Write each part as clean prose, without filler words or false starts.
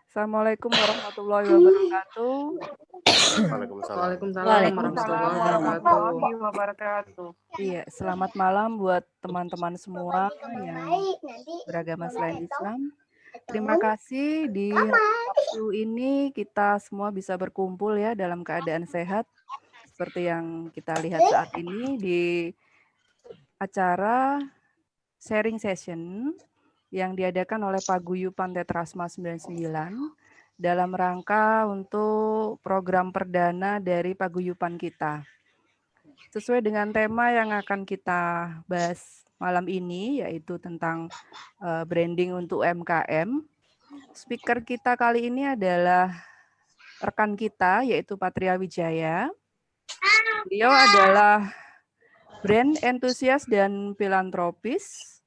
Assalamualaikum warahmatullahi wabarakatuh. Waalaikumsalam. Waalaikumsalam Waalaikumsalam warahmatullahi wabarakatuh. Iya, selamat malam buat teman-teman semua yang beragama selain Islam. Terima kasih di waktu ini kita semua bisa berkumpul ya dalam keadaan sehat. Seperti yang kita lihat saat ini di acara sharing session yang diadakan oleh Paguyuban Tetrasma 99 dalam rangka untuk program perdana dari paguyuban kita. Sesuai dengan tema yang akan kita bahas malam ini, yaitu tentang branding untuk UMKM. Speaker kita kali ini adalah rekan kita, yaitu Patria Wijaya. Beliau adalah brand entusias dan filantropis.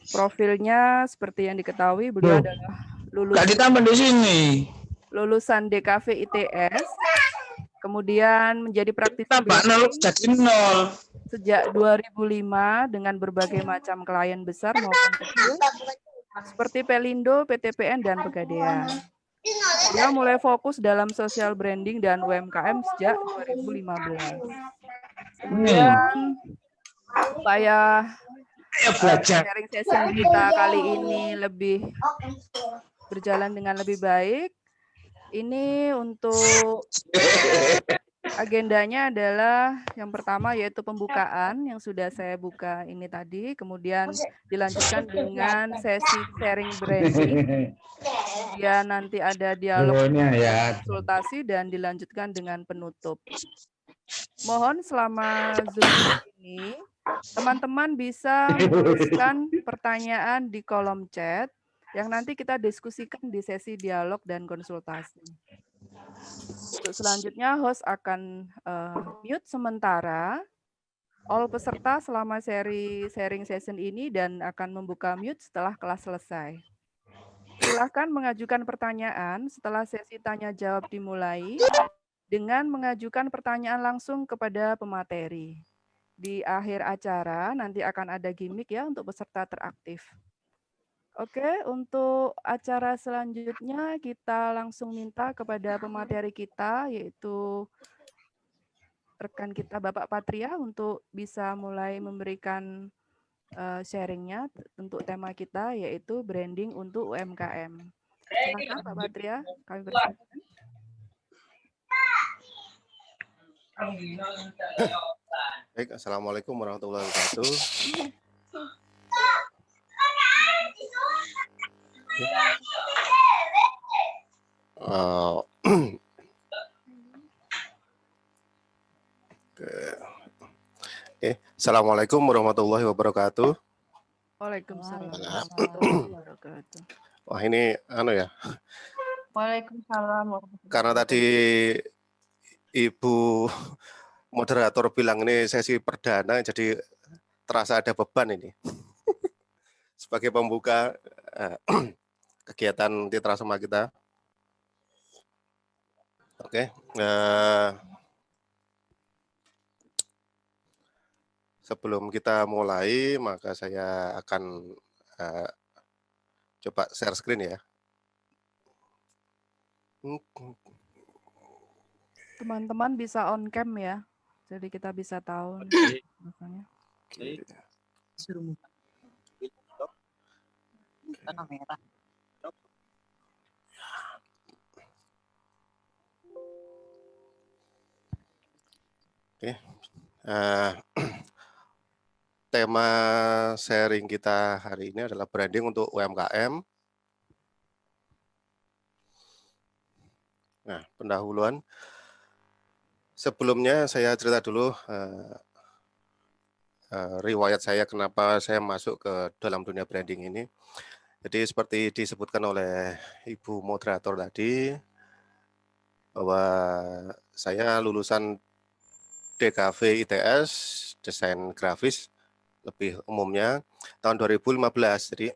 Profilnya seperti yang diketahui, beliau adalah lulusan DKV ITS, kemudian menjadi praktisi branding sejak 2005 dengan berbagai macam klien besar maupun kecil, seperti Pelindo, PTPN, dan Pegadaian. Dia mulai fokus dalam social branding dan UMKM sejak 2015. Kemudian supaya sharing session kita kali ini lebih berjalan dengan lebih baik, ini untuk agendanya adalah yang pertama yaitu pembukaan yang sudah saya buka ini tadi, kemudian dilanjutkan dengan sesi sharing branding, kemudian nanti ada dialog konsultasi dan dilanjutkan dengan penutup. Mohon selama Zoom ini teman-teman bisa menuliskan pertanyaan di kolom chat yang nanti kita diskusikan di sesi dialog dan konsultasi. Untuk selanjutnya, host akan mute sementara all peserta selama sharing session ini dan akan membuka mute setelah kelas selesai. Silakan mengajukan pertanyaan setelah sesi tanya jawab dimulai dengan mengajukan pertanyaan langsung kepada pemateri. Di akhir acara nanti akan ada gimmick ya untuk peserta teraktif. Oke, untuk acara selanjutnya kita langsung minta kepada pemateri kita yaitu rekan kita Bapak Patria untuk bisa mulai memberikan sharingnya untuk tema kita yaitu branding untuk UMKM. Silakan Pak Patria, kami persilakan. Baik, assalamualaikum warahmatullahi wabarakatuh. Assalamualaikum warahmatullahi wabarakatuh. Waalaikumsalam warahmatullahi wabarakatuh. Wah ini ya. Waalaikumsalam. Karena tadi Ibu moderator bilang ini sesi perdana, jadi terasa ada beban ini. Sebagai pembuka kegiatan Tetrasma kita. Oke. Sebelum kita mulai, maka saya akan coba share screen ya. Teman-teman bisa on cam ya, jadi kita bisa tahu. Oke. Tema sharing kita hari ini adalah branding untuk UMKM. Nah, pendahuluan. Sebelumnya saya cerita dulu riwayat saya kenapa saya masuk ke dalam dunia branding ini. Jadi seperti disebutkan oleh Ibu moderator tadi, bahwa saya lulusan DKV ITS, desain grafis lebih umumnya, tahun 2015. Jadi,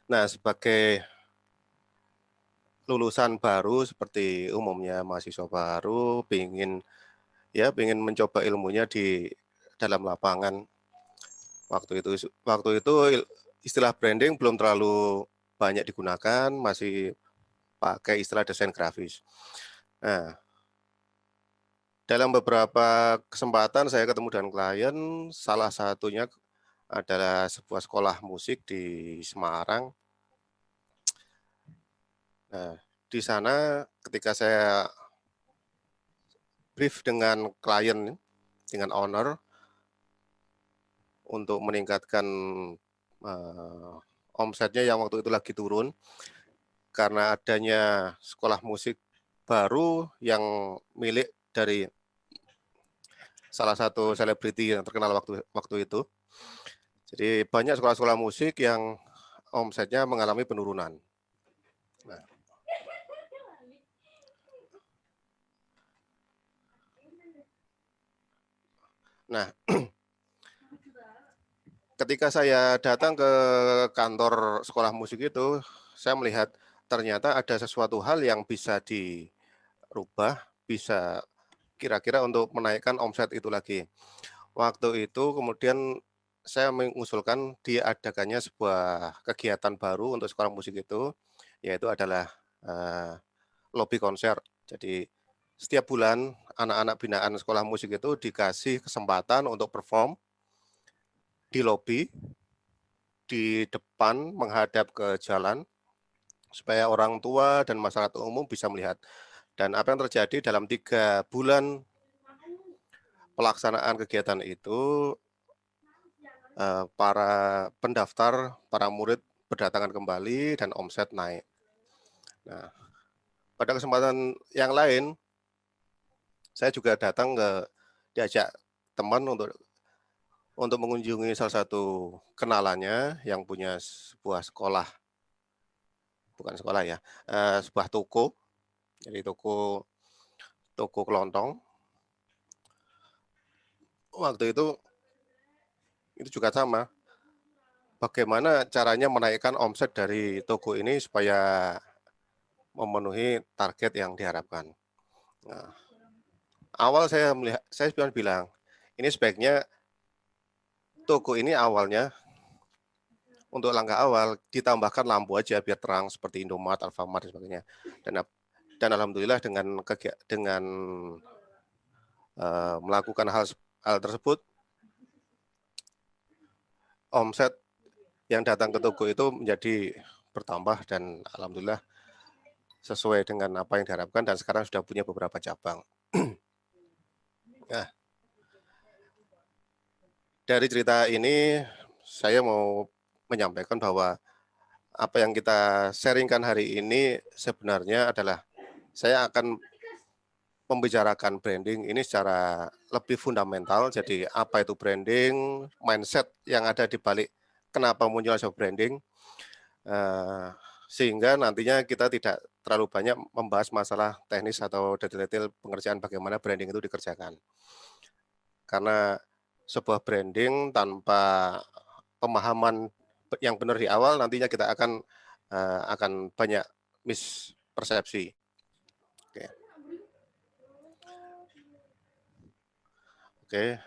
nah sebagai lulusan baru seperti umumnya mahasiswa baru, ingin mencoba ilmunya di dalam lapangan. Waktu itu istilah branding belum terlalu banyak digunakan, masih pakai istilah desain grafis. Nah, dalam beberapa kesempatan saya ketemu dengan klien, salah satunya adalah sebuah sekolah musik di Semarang. Nah, di sana ketika saya brief dengan klien, dengan owner, untuk meningkatkan omsetnya yang waktu itu lagi turun, karena adanya sekolah musik baru yang milik dari salah satu selebriti yang terkenal waktu itu. Jadi banyak sekolah-sekolah musik yang omsetnya mengalami penurunan. Nah, ketika saya datang ke kantor sekolah musik itu, saya melihat ternyata ada sesuatu hal yang bisa dirubah, bisa kira-kira untuk menaikkan omset itu lagi. Waktu itu kemudian saya mengusulkan diadakannya sebuah kegiatan baru untuk sekolah musik itu, yaitu adalah lobby konser. Jadi setiap bulan anak-anak binaan sekolah musik itu dikasih kesempatan untuk perform di lobby, di depan menghadap ke jalan, supaya orang tua dan masyarakat umum bisa melihat. Dan apa yang terjadi dalam 3 bulan pelaksanaan kegiatan itu, para pendaftar, para murid berdatangan kembali dan omset naik. Nah, pada kesempatan yang lain, saya juga diajak teman untuk mengunjungi salah satu kenalannya yang punya sebuah sekolah, bukan sekolah ya, sebuah toko, jadi toko kelontong. Waktu itu juga sama, bagaimana caranya menaikkan omset dari toko ini supaya memenuhi target yang diharapkan. Nah, awal saya bilang, ini sebaiknya toko ini awalnya untuk langkah awal ditambahkan lampu aja biar terang seperti Indomaret, Alfamart dan sebagainya. Dan alhamdulillah dengan melakukan hal tersebut, omset yang datang ke toko itu menjadi bertambah dan alhamdulillah sesuai dengan apa yang diharapkan dan sekarang sudah punya beberapa cabang. Nah, dari cerita ini saya mau menyampaikan bahwa apa yang kita sharingkan hari ini sebenarnya adalah saya akan membicarakan branding ini secara lebih fundamental. Jadi apa itu branding, mindset yang ada di balik kenapa muncul sebuah branding, sehingga nantinya kita tidak terlalu banyak membahas masalah teknis atau detail-detail pengerjaan bagaimana branding itu dikerjakan. Karena sebuah branding tanpa pemahaman yang benar di awal, nantinya kita akan banyak mispersepsi. Oke.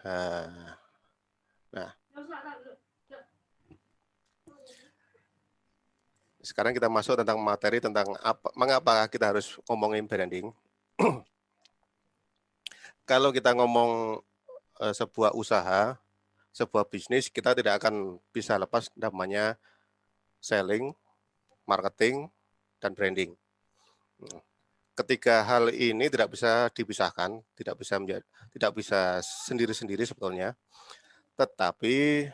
Nah, sekarang kita masuk tentang materi tentang mengapa kita harus ngomongin branding. Kalau kita ngomong sebuah usaha, sebuah bisnis, kita tidak akan bisa lepas namanya selling, marketing, dan branding. Ketiga hal ini tidak bisa dipisahkan, tidak bisa sendiri-sendiri sebetulnya. Tetapi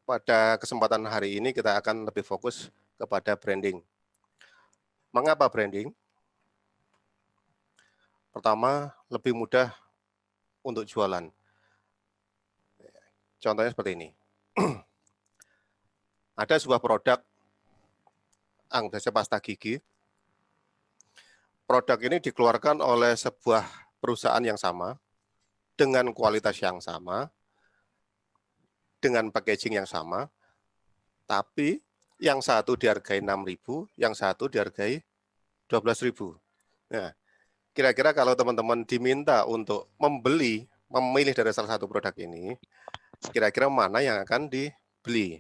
pada kesempatan hari ini kita akan lebih fokus kepada branding. Mengapa branding? Pertama, lebih mudah untuk jualan. Contohnya seperti ini. Ada sebuah produk, anggap saja pasta gigi. Produk ini dikeluarkan oleh sebuah perusahaan yang sama, dengan kualitas yang sama, dengan packaging yang sama, tapi yang satu dihargai 6.000, yang satu dihargai 12.000. Nah, kira-kira kalau teman-teman diminta untuk memilih dari salah satu produk ini, kira-kira mana yang akan dibeli?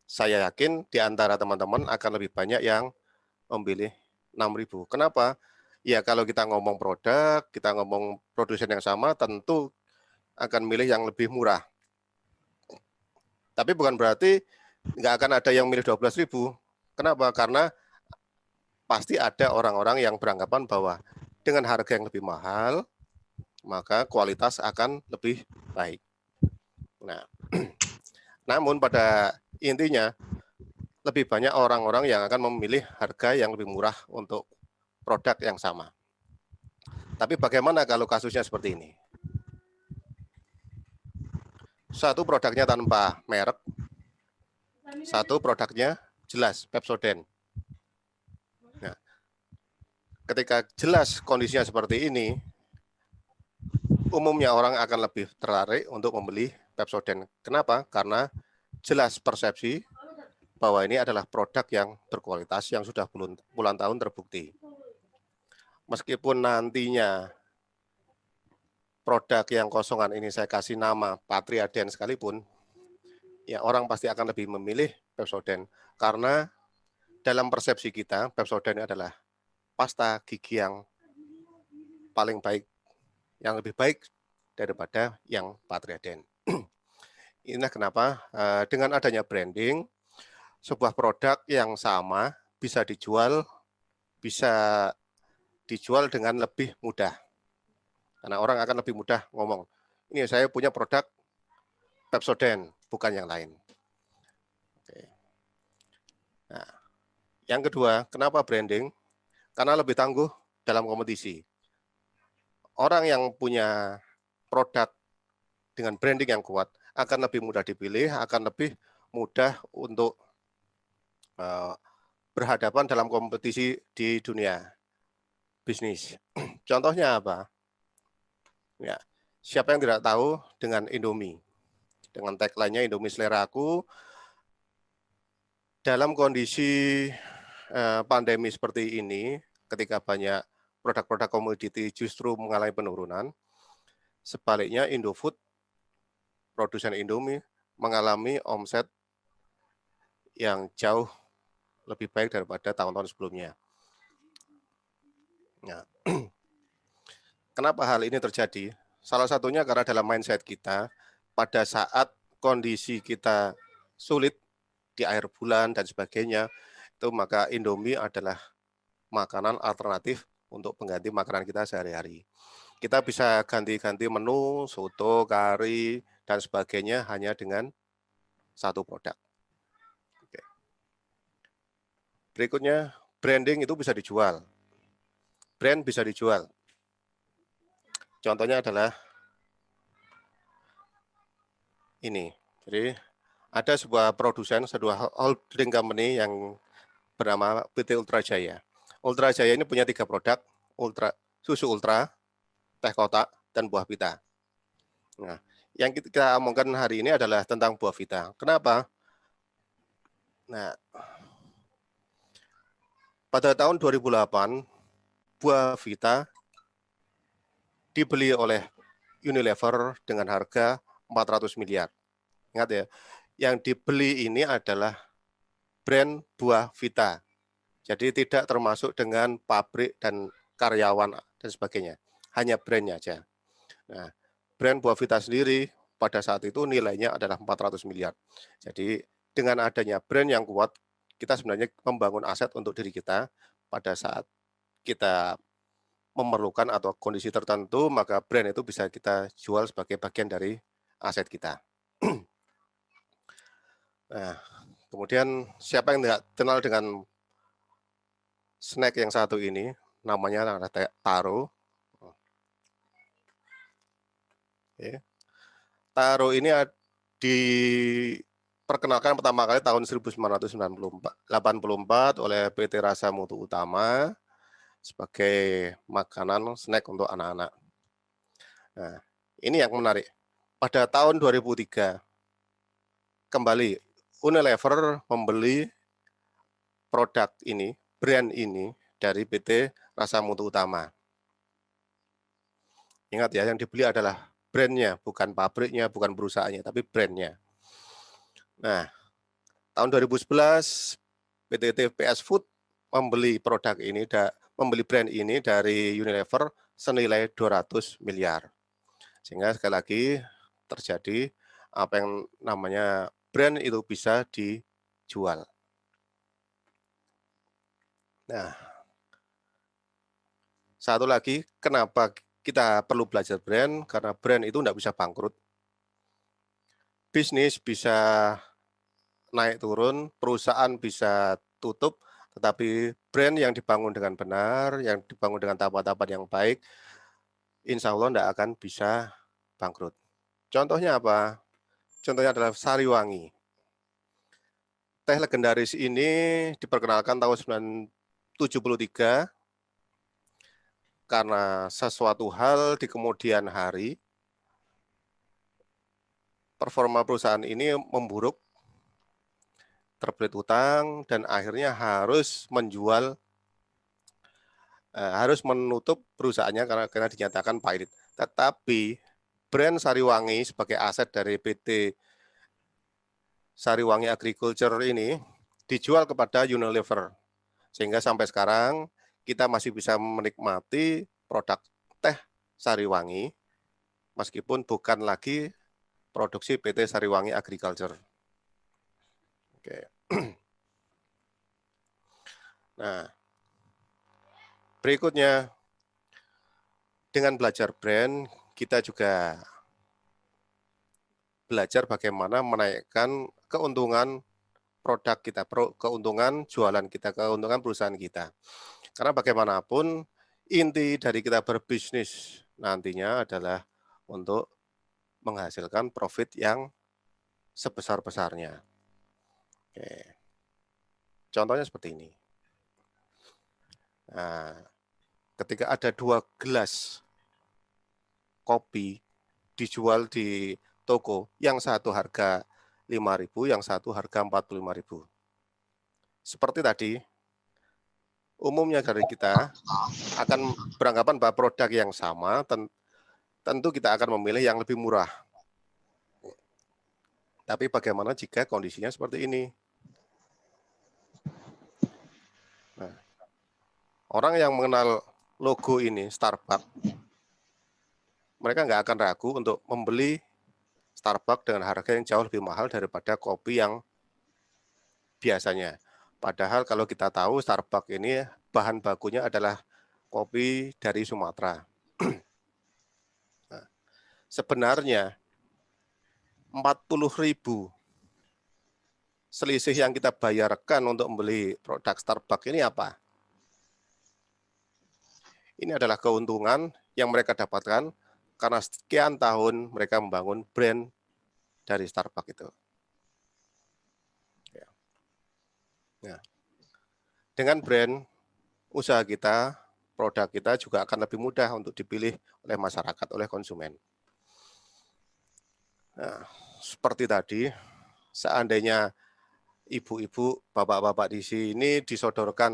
Saya yakin di antara teman-teman akan lebih banyak yang memilih 6.000. Kenapa? Ya kalau kita ngomong produk, kita ngomong produsen yang sama, tentu akan milih yang lebih murah. Tapi bukan berarti nggak akan ada yang milih 12.000. Kenapa? Karena pasti ada orang-orang yang beranggapan bahwa dengan harga yang lebih mahal, maka kualitas akan lebih baik. Nah, namun pada intinya lebih banyak orang-orang yang akan memilih harga yang lebih murah untuk produk yang sama. Tapi bagaimana kalau kasusnya seperti ini? Satu produknya tanpa merek, satu produknya jelas Pepsodent. Nah, ketika jelas kondisinya seperti ini, umumnya orang akan lebih tertarik untuk membeli Pepsodent. Kenapa? Karena jelas persepsi bahwa ini adalah produk yang berkualitas yang sudah puluhan tahun terbukti. Meskipun nantinya produk yang kosongan ini saya kasih nama Patriaden sekalipun, ya orang pasti akan lebih memilih Pepsodent karena dalam persepsi kita Pepsodent adalah pasta gigi yang paling baik, yang lebih baik daripada yang Patriaden. Inilah kenapa dengan adanya branding, sebuah produk yang sama bisa dijual dengan lebih mudah. Karena orang akan lebih mudah ngomong, ini saya punya produk Pepsodent, bukan yang lain. Oke. Nah, yang kedua, kenapa branding? Karena lebih tangguh dalam kompetisi. Orang yang punya produk dengan branding yang kuat akan lebih mudah dipilih, akan lebih mudah untuk berhadapan dalam kompetisi di dunia bisnis. Contohnya apa? Ya, siapa yang tidak tahu dengan Indomie? Dengan tagline-nya Indomie Seleraku, dalam kondisi pandemi seperti ini, ketika banyak produk-produk komoditi justru mengalami penurunan, sebaliknya Indofood, produsen Indomie, mengalami omset yang jauh lebih baik daripada tahun-tahun sebelumnya. Nah, kenapa hal ini terjadi? Salah satunya karena dalam mindset kita, pada saat kondisi kita sulit di akhir bulan dan sebagainya, itu maka Indomie adalah makanan alternatif untuk pengganti makanan kita sehari-hari. Kita bisa ganti-ganti menu, soto, kari, dan sebagainya hanya dengan satu produk. Oke. Berikutnya, branding itu bisa dijual. Brand bisa dijual. Contohnya adalah ini. Jadi ada sebuah produsen, sebuah holding company yang bernama PT Ultra Jaya. Ultra Jaya ini punya 3 produk, susu ultra, teh kotak, dan buah vita. Nah, yang kita omongkan hari ini adalah tentang buah vita. Kenapa? Nah, pada tahun 2008, buah vita dibeli oleh Unilever dengan harga 400 miliar. Ingat ya, yang dibeli ini adalah brand buah vita. Jadi tidak termasuk dengan pabrik dan karyawan dan sebagainya. Hanya brandnya aja. Nah, brand buah vita sendiri pada saat itu nilainya adalah 400 miliar. Jadi dengan adanya brand yang kuat, kita sebenarnya membangun aset untuk diri kita pada saat kita memerlukan atau kondisi tertentu, maka brand itu bisa kita jual sebagai bagian dari aset kita. Nah, kemudian siapa yang tidak kenal dengan snack yang satu ini, namanya adalah taro. Oke. Taro ini diperkenalkan pertama kali tahun 1984 oleh PT Rasa Mutu Utama sebagai makanan snack untuk anak-anak. Nah, ini yang menarik. Pada tahun 2003, kembali Unilever membeli produk ini, brand ini dari PT Rasa Mutu Utama. Ingat ya, yang dibeli adalah brandnya, bukan pabriknya, bukan perusahaannya, tapi brandnya. Nah, tahun 2011 PT TPS Food membeli produk ini, membeli brand ini dari Unilever senilai 200 miliar. Sehingga sekali lagi terjadi apa yang namanya brand itu bisa dijual. Nah, satu lagi, kenapa kita perlu belajar brand? Karena brand itu tidak bisa bangkrut. Bisnis bisa naik turun, perusahaan bisa tutup, tetapi brand yang dibangun dengan benar, yang dibangun dengan tahapan-tahapan yang baik, insya Allah tidak akan bisa bangkrut. Contohnya apa? Contohnya adalah Sariwangi. Teh legendaris ini diperkenalkan tahun 1973 karena sesuatu hal di kemudian hari, performa perusahaan ini memburuk, terbelit utang, dan akhirnya harus menjual, harus menutup perusahaannya karena dinyatakan pahit. Tetapi brand Sariwangi sebagai aset dari PT Sariwangi Agriculture ini dijual kepada Unilever. Sehingga sampai sekarang kita masih bisa menikmati produk teh Sariwangi meskipun bukan lagi produksi PT Sariwangi Agriculture. Oke. Nah, berikutnya dengan belajar brand, kita juga belajar bagaimana menaikkan keuntungan produk kita, keuntungan jualan kita, keuntungan perusahaan kita. Karena bagaimanapun inti dari kita berbisnis nantinya adalah untuk menghasilkan profit yang sebesar-besarnya. Oke. Contohnya seperti ini. Nah, ketika ada 2 gelas kopi dijual di toko, yang satu harga 5.000, yang satu harga 45.000. Seperti tadi, umumnya dari kita akan beranggapan bahwa produk yang sama, tentu kita akan memilih yang lebih murah. Tapi bagaimana jika kondisinya seperti ini? Nah, orang yang mengenal logo ini, Starbucks, mereka nggak akan ragu untuk membeli Starbucks dengan harga yang jauh lebih mahal daripada kopi yang biasanya. Padahal kalau kita tahu Starbucks ini bahan bakunya adalah kopi dari Sumatera. Nah, sebenarnya 40.000 selisih yang kita bayarkan untuk membeli produk Starbucks ini apa? Ini adalah keuntungan yang mereka dapatkan karena sekian tahun mereka membangun brand dari Starbucks itu. Nah, dengan brand, usaha kita, produk kita juga akan lebih mudah untuk dipilih oleh masyarakat, oleh konsumen. Nah, seperti tadi, seandainya ibu-ibu, bapak-bapak di sini disodorkan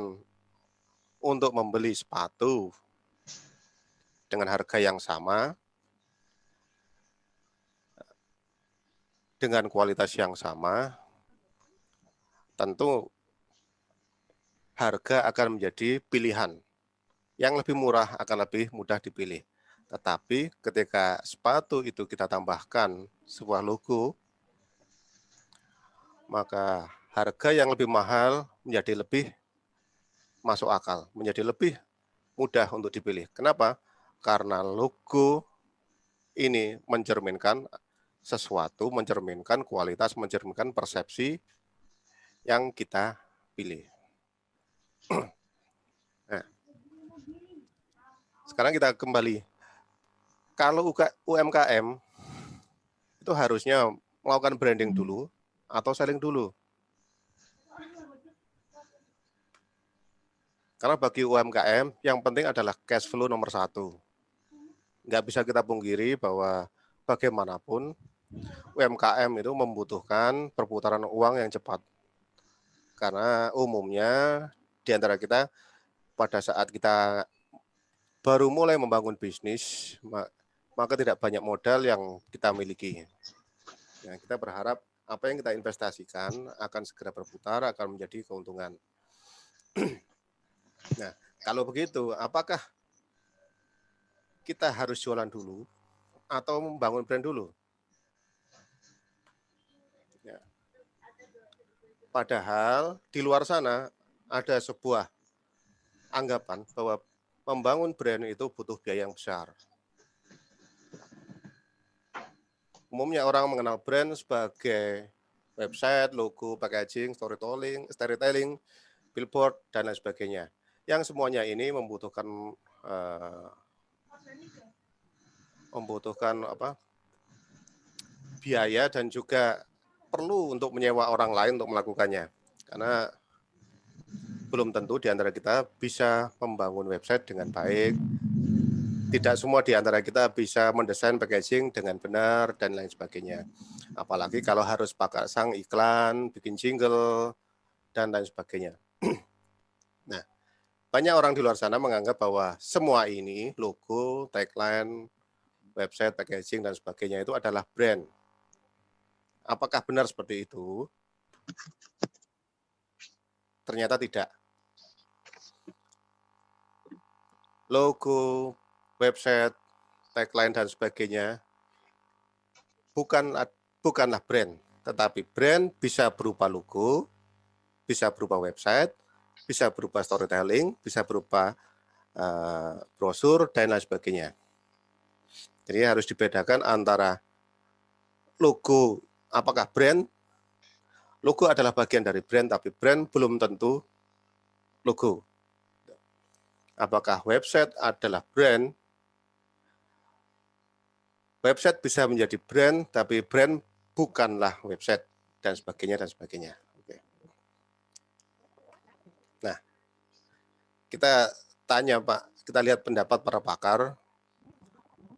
untuk membeli sepatu dengan harga yang sama, dengan kualitas yang sama, tentu harga akan menjadi pilihan. Yang lebih murah akan lebih mudah dipilih. Tetapi ketika sepatu itu kita tambahkan sebuah logo, maka harga yang lebih mahal menjadi lebih masuk akal, menjadi lebih mudah untuk dipilih. Kenapa? Karena logo ini mencerminkan sesuatu, mencerminkan kualitas, mencerminkan persepsi yang kita pilih. Nah, sekarang kita kembali. Kalau UMKM itu harusnya melakukan branding dulu atau selling dulu. Karena bagi UMKM yang penting adalah cash flow nomor 1. Nggak bisa kita pungkiri bahwa bagaimanapun UMKM itu membutuhkan perputaran uang yang cepat. Karena umumnya di antara kita pada saat kita baru mulai membangun bisnis, maka tidak banyak modal yang kita miliki. Nah, kita berharap apa yang kita investasikan akan segera berputar, akan menjadi keuntungan. Nah, kalau begitu, apakah kita harus jualan dulu atau membangun brand dulu? Ya. Padahal di luar sana ada sebuah anggapan bahwa membangun brand itu butuh biaya yang besar. Umumnya orang mengenal brand sebagai website, logo, packaging, storytelling, billboard, dan lain sebagainya. Yang semuanya ini membutuhkan biaya dan juga perlu untuk menyewa orang lain untuk melakukannya. Karena belum tentu di antara kita bisa membangun website dengan baik. Tidak semua di antara kita bisa mendesain packaging dengan benar dan lain sebagainya. Apalagi kalau harus pasang iklan, bikin jingle, dan lain sebagainya. Nah, banyak orang di luar sana menganggap bahwa semua ini, logo, tagline, website, packaging, dan sebagainya itu adalah brand. Apakah benar seperti itu? Ternyata tidak. Logo, website, tagline, dan sebagainya bukanlah brand, tetapi brand bisa berupa logo, bisa berupa website, bisa berupa storytelling, bisa berupa brosur, dan lain sebagainya. Jadi harus dibedakan antara logo, apakah brand? Logo adalah bagian dari brand, tapi brand belum tentu logo. Apakah website adalah brand? Website bisa menjadi brand, tapi brand bukanlah website, dan sebagainya, dan sebagainya. Oke. Nah, kita tanya Pak, kita lihat pendapat para pakar,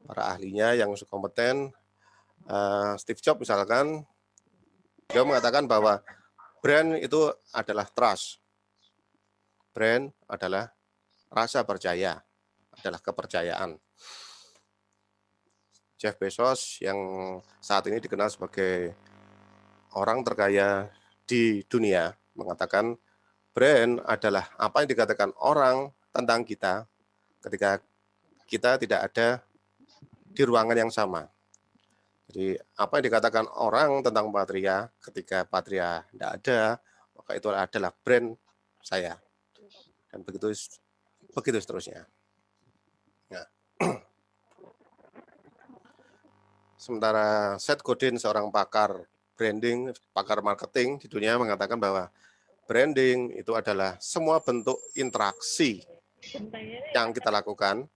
para ahlinya yang kompeten. Steve Jobs misalkan, dia mengatakan bahwa brand itu adalah trust. Brand adalah rasa percaya, adalah kepercayaan. Jeff Bezos yang saat ini dikenal sebagai orang terkaya di dunia mengatakan brand adalah apa yang dikatakan orang tentang kita ketika kita tidak ada di ruangan yang sama. Jadi apa yang dikatakan orang tentang Patria ketika Patria tidak ada, maka itu adalah brand saya. Dan begitu seterusnya. Nah, sementara Seth Godin, seorang pakar branding, pakar marketing di dunia mengatakan bahwa branding itu adalah semua bentuk interaksi yang kita lakukan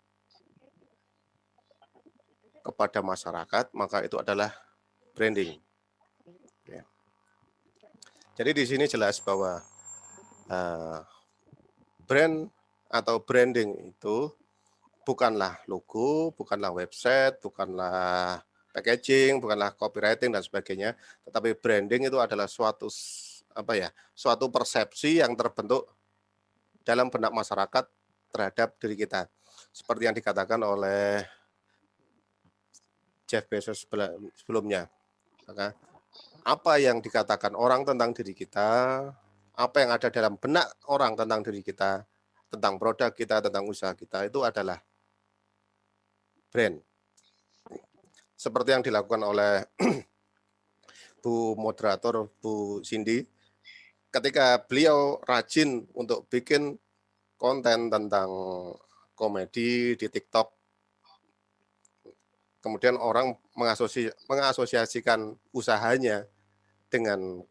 kepada masyarakat, maka itu adalah branding. Ya. Jadi di sini jelas bahwa brand atau branding itu bukanlah logo, bukanlah website, bukanlah packaging, bukanlah copywriting dan sebagainya, tetapi branding itu adalah suatu persepsi yang terbentuk dalam benak masyarakat terhadap diri kita. Seperti yang dikatakan oleh Jeff Bezos sebelumnya. Maka apa yang dikatakan orang tentang diri kita, apa yang ada dalam benak orang tentang diri kita, tentang produk kita, tentang usaha kita, itu adalah brand. Seperti yang dilakukan oleh Bu moderator, Bu Cindy, ketika beliau rajin untuk bikin konten tentang komedi di TikTok, kemudian orang mengasosiasikan usahanya dengan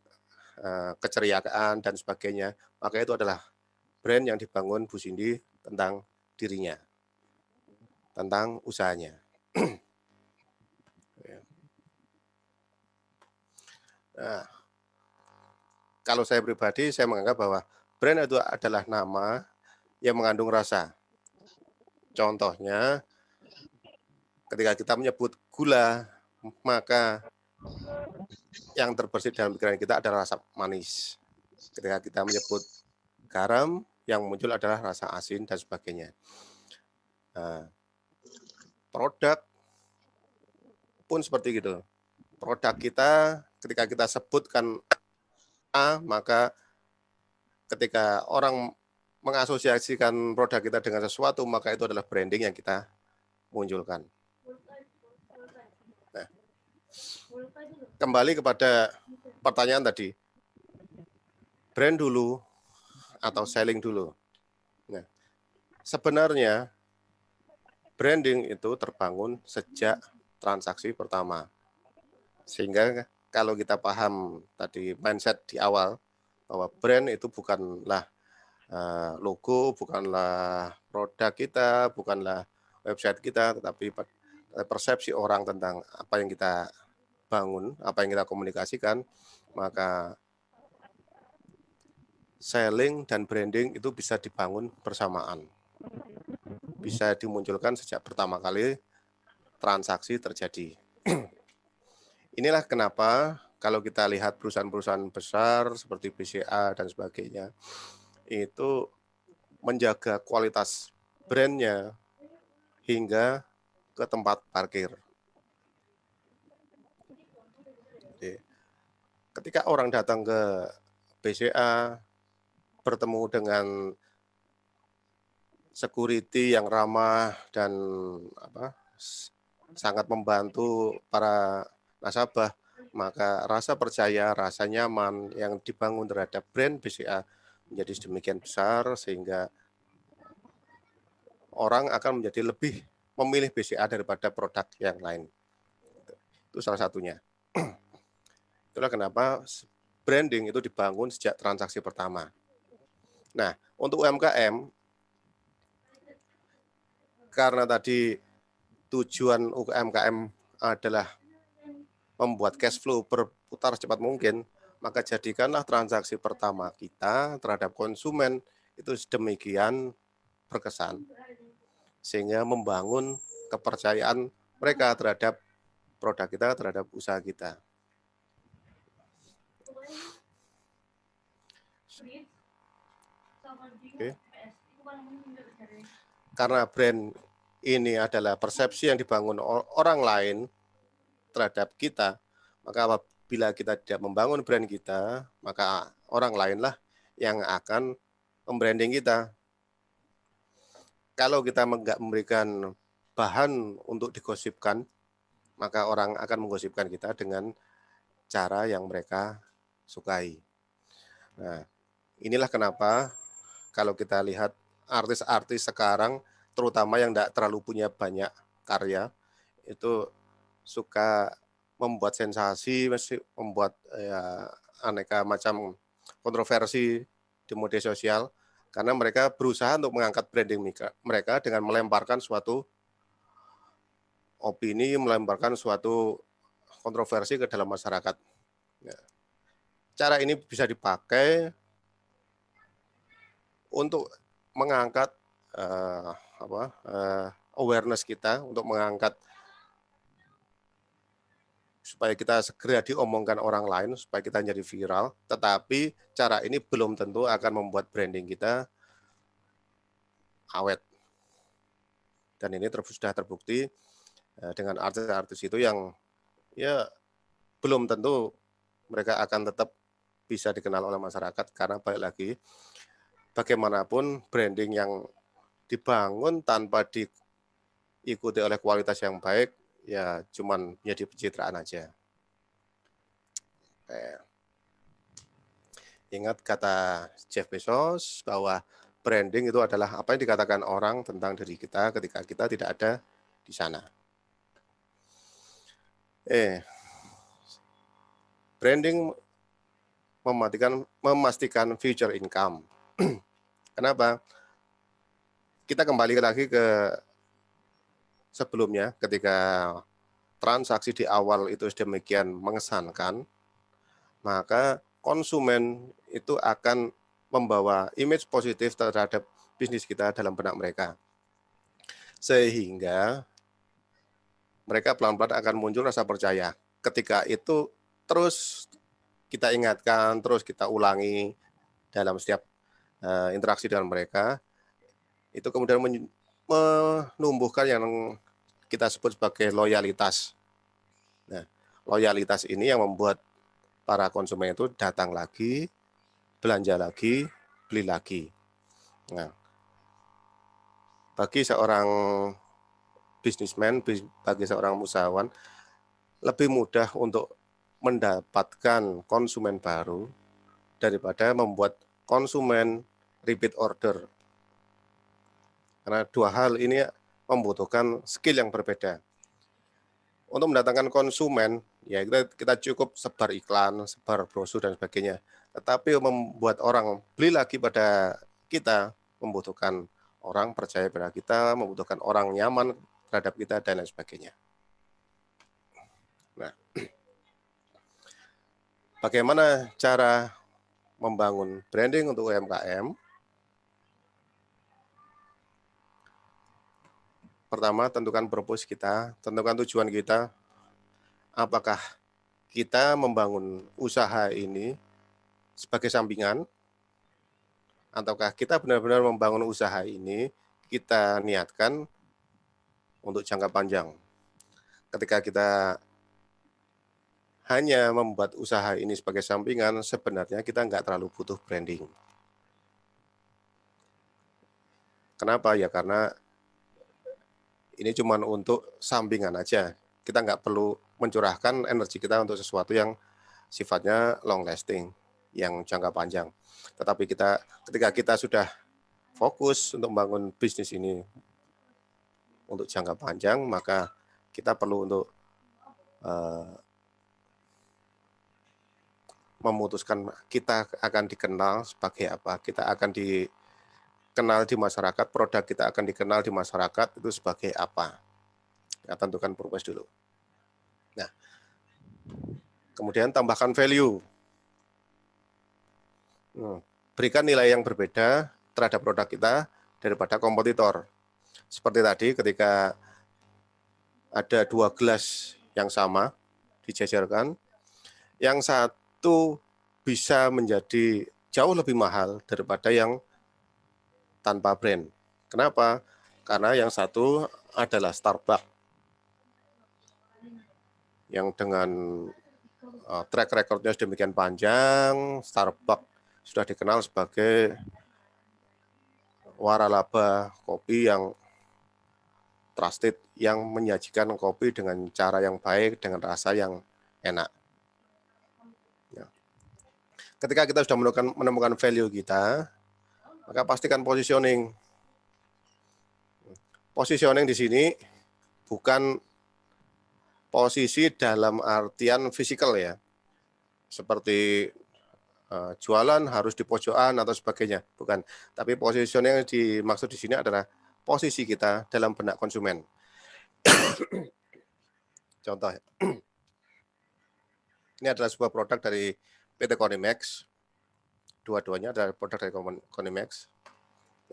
keceriaan dan sebagainya, maka itu adalah brand yang dibangun Bu Cindy tentang dirinya, tentang usahanya. Nah, kalau saya pribadi, saya menganggap bahwa brand itu adalah nama yang mengandung rasa. Contohnya, ketika kita menyebut gula, maka yang terbersih dalam pikiran kita adalah rasa manis. Ketika kita menyebut garam, yang muncul adalah rasa asin dan sebagainya. Nah, produk pun seperti gitu. Produk kita ketika kita sebutkan A, maka ketika orang mengasosiasikan produk kita dengan sesuatu, maka itu adalah branding yang kita munculkan. Nah, kembali kepada pertanyaan tadi, brand dulu atau selling dulu. Nah, sebenarnya branding itu terbangun sejak transaksi pertama. Sehingga kalau kita paham tadi mindset di awal, bahwa brand itu bukanlah logo, bukanlah produk kita, bukanlah website kita, tetapi persepsi orang tentang apa yang kita bangun, apa yang kita komunikasikan, maka selling dan branding itu bisa dibangun bersamaan. Bisa dimunculkan sejak pertama kali transaksi terjadi. Inilah kenapa kalau kita lihat perusahaan-perusahaan besar seperti BCA dan sebagainya, itu menjaga kualitas brandnya hingga ke tempat parkir. Jadi, ketika orang datang ke BCA, bertemu dengan security yang ramah dan sangat membantu para nasabah, maka rasa percaya, rasa nyaman yang dibangun terhadap brand BCA menjadi sedemikian besar sehingga orang akan menjadi lebih memilih BCA daripada produk yang lain. Itu salah satunya. Itulah kenapa branding itu dibangun sejak transaksi pertama. Nah, untuk UMKM, karena tadi tujuan UMKM adalah membuat cash flow berputar secepat mungkin, maka jadikanlah transaksi pertama kita terhadap konsumen itu sedemikian berkesan, sehingga membangun kepercayaan mereka terhadap produk kita, terhadap usaha kita. Oke. Karena brand ini adalah persepsi yang dibangun orang lain terhadap kita, maka apabila kita tidak membangun brand kita, maka orang lainlah yang akan membranding kita. Kalau kita nggak memberikan bahan untuk digosipkan, maka orang akan menggosipkan kita dengan cara yang mereka sukai. Nah, inilah kenapa kalau kita lihat artis-artis sekarang, terutama yang tidak terlalu punya banyak karya, itu suka membuat sensasi, membuat ya, aneka macam kontroversi di media sosial, karena mereka berusaha untuk mengangkat branding mereka dengan melemparkan suatu opini, melemparkan suatu kontroversi ke dalam masyarakat. Ya. Cara ini bisa dipakai untuk mengangkat awareness kita, untuk mengangkat supaya kita segera diomongkan orang lain, supaya kita jadi viral. Tetapi cara ini belum tentu akan membuat branding kita awet. Dan ini sudah terbukti dengan artis-artis itu yang ya belum tentu mereka akan tetap bisa dikenal oleh masyarakat, karena balik lagi bagaimanapun branding yang dibangun tanpa diikuti oleh kualitas yang baik, ya cuman jadi pencitraan aja. Ingat kata Jeff Bezos bahwa branding itu adalah apa yang dikatakan orang tentang diri kita ketika kita tidak ada di sana. Branding memastikan future income. Kenapa? Kita kembali lagi ke sebelumnya, ketika transaksi di awal itu sedemikian mengesankan, maka konsumen itu akan membawa image positif terhadap bisnis kita dalam benak mereka. Sehingga mereka pelan-pelan akan muncul rasa percaya. Ketika itu terus kita ingatkan, terus kita ulangi dalam setiap interaksi dengan mereka, itu kemudian menumbuhkan yang kita sebut sebagai loyalitas. Nah, loyalitas ini yang membuat para konsumen itu datang lagi, belanja lagi, beli lagi. Nah, bagi seorang bisnismen, bagi seorang usahawan, lebih mudah untuk mendapatkan konsumen baru daripada membuat konsumen repeat order. Karena dua hal ini membutuhkan skill yang berbeda. Untuk mendatangkan konsumen, ya kita cukup sebar iklan, sebar brosur dan sebagainya. Tetapi membuat orang beli lagi pada kita membutuhkan orang percaya pada kita, membutuhkan orang nyaman terhadap kita dan lain sebagainya. Nah, bagaimana cara membangun branding untuk UMKM? Pertama, tentukan purpose kita, tentukan tujuan kita. Apakah kita membangun usaha ini sebagai sampingan, ataukah kita benar-benar membangun usaha ini, kita niatkan untuk jangka panjang. Ketika kita hanya membuat usaha ini sebagai sampingan, sebenarnya kita nggak terlalu butuh branding. Kenapa? Ya karena ini cuma untuk sampingan aja. Kita nggak perlu mencurahkan energi kita untuk sesuatu yang sifatnya long lasting, yang jangka panjang. Tetapi ketika kita sudah fokus untuk membangun bisnis ini untuk jangka panjang, maka kita perlu untuk memutuskan kita akan dikenal sebagai apa, kita akan dikenal di masyarakat, produk kita akan dikenal di masyarakat itu sebagai apa. Kita tentukan purpose dulu. Nah, kemudian tambahkan value. Berikan nilai yang berbeda terhadap produk kita daripada kompetitor. Seperti tadi ketika ada 2 gelas yang sama dijajarkan, yang satu bisa menjadi jauh lebih mahal daripada yang tanpa brand. Kenapa? Karena yang satu adalah Starbucks yang dengan track record-nya sedemikian panjang. Starbucks sudah dikenal sebagai waralaba kopi yang trusted, yang menyajikan kopi dengan cara yang baik, dengan rasa yang enak. Ya. Ketika kita sudah menemukan value kita, maka pastikan positioning. Positioning di sini bukan posisi dalam artian fisikal ya, seperti jualan harus di pojokan atau sebagainya, bukan. Tapi positioning yang dimaksud di sini adalah posisi kita dalam benak konsumen. Contoh, ini adalah sebuah produk dari PT Konimex. Dua-duanya adalah produk dari Konimex.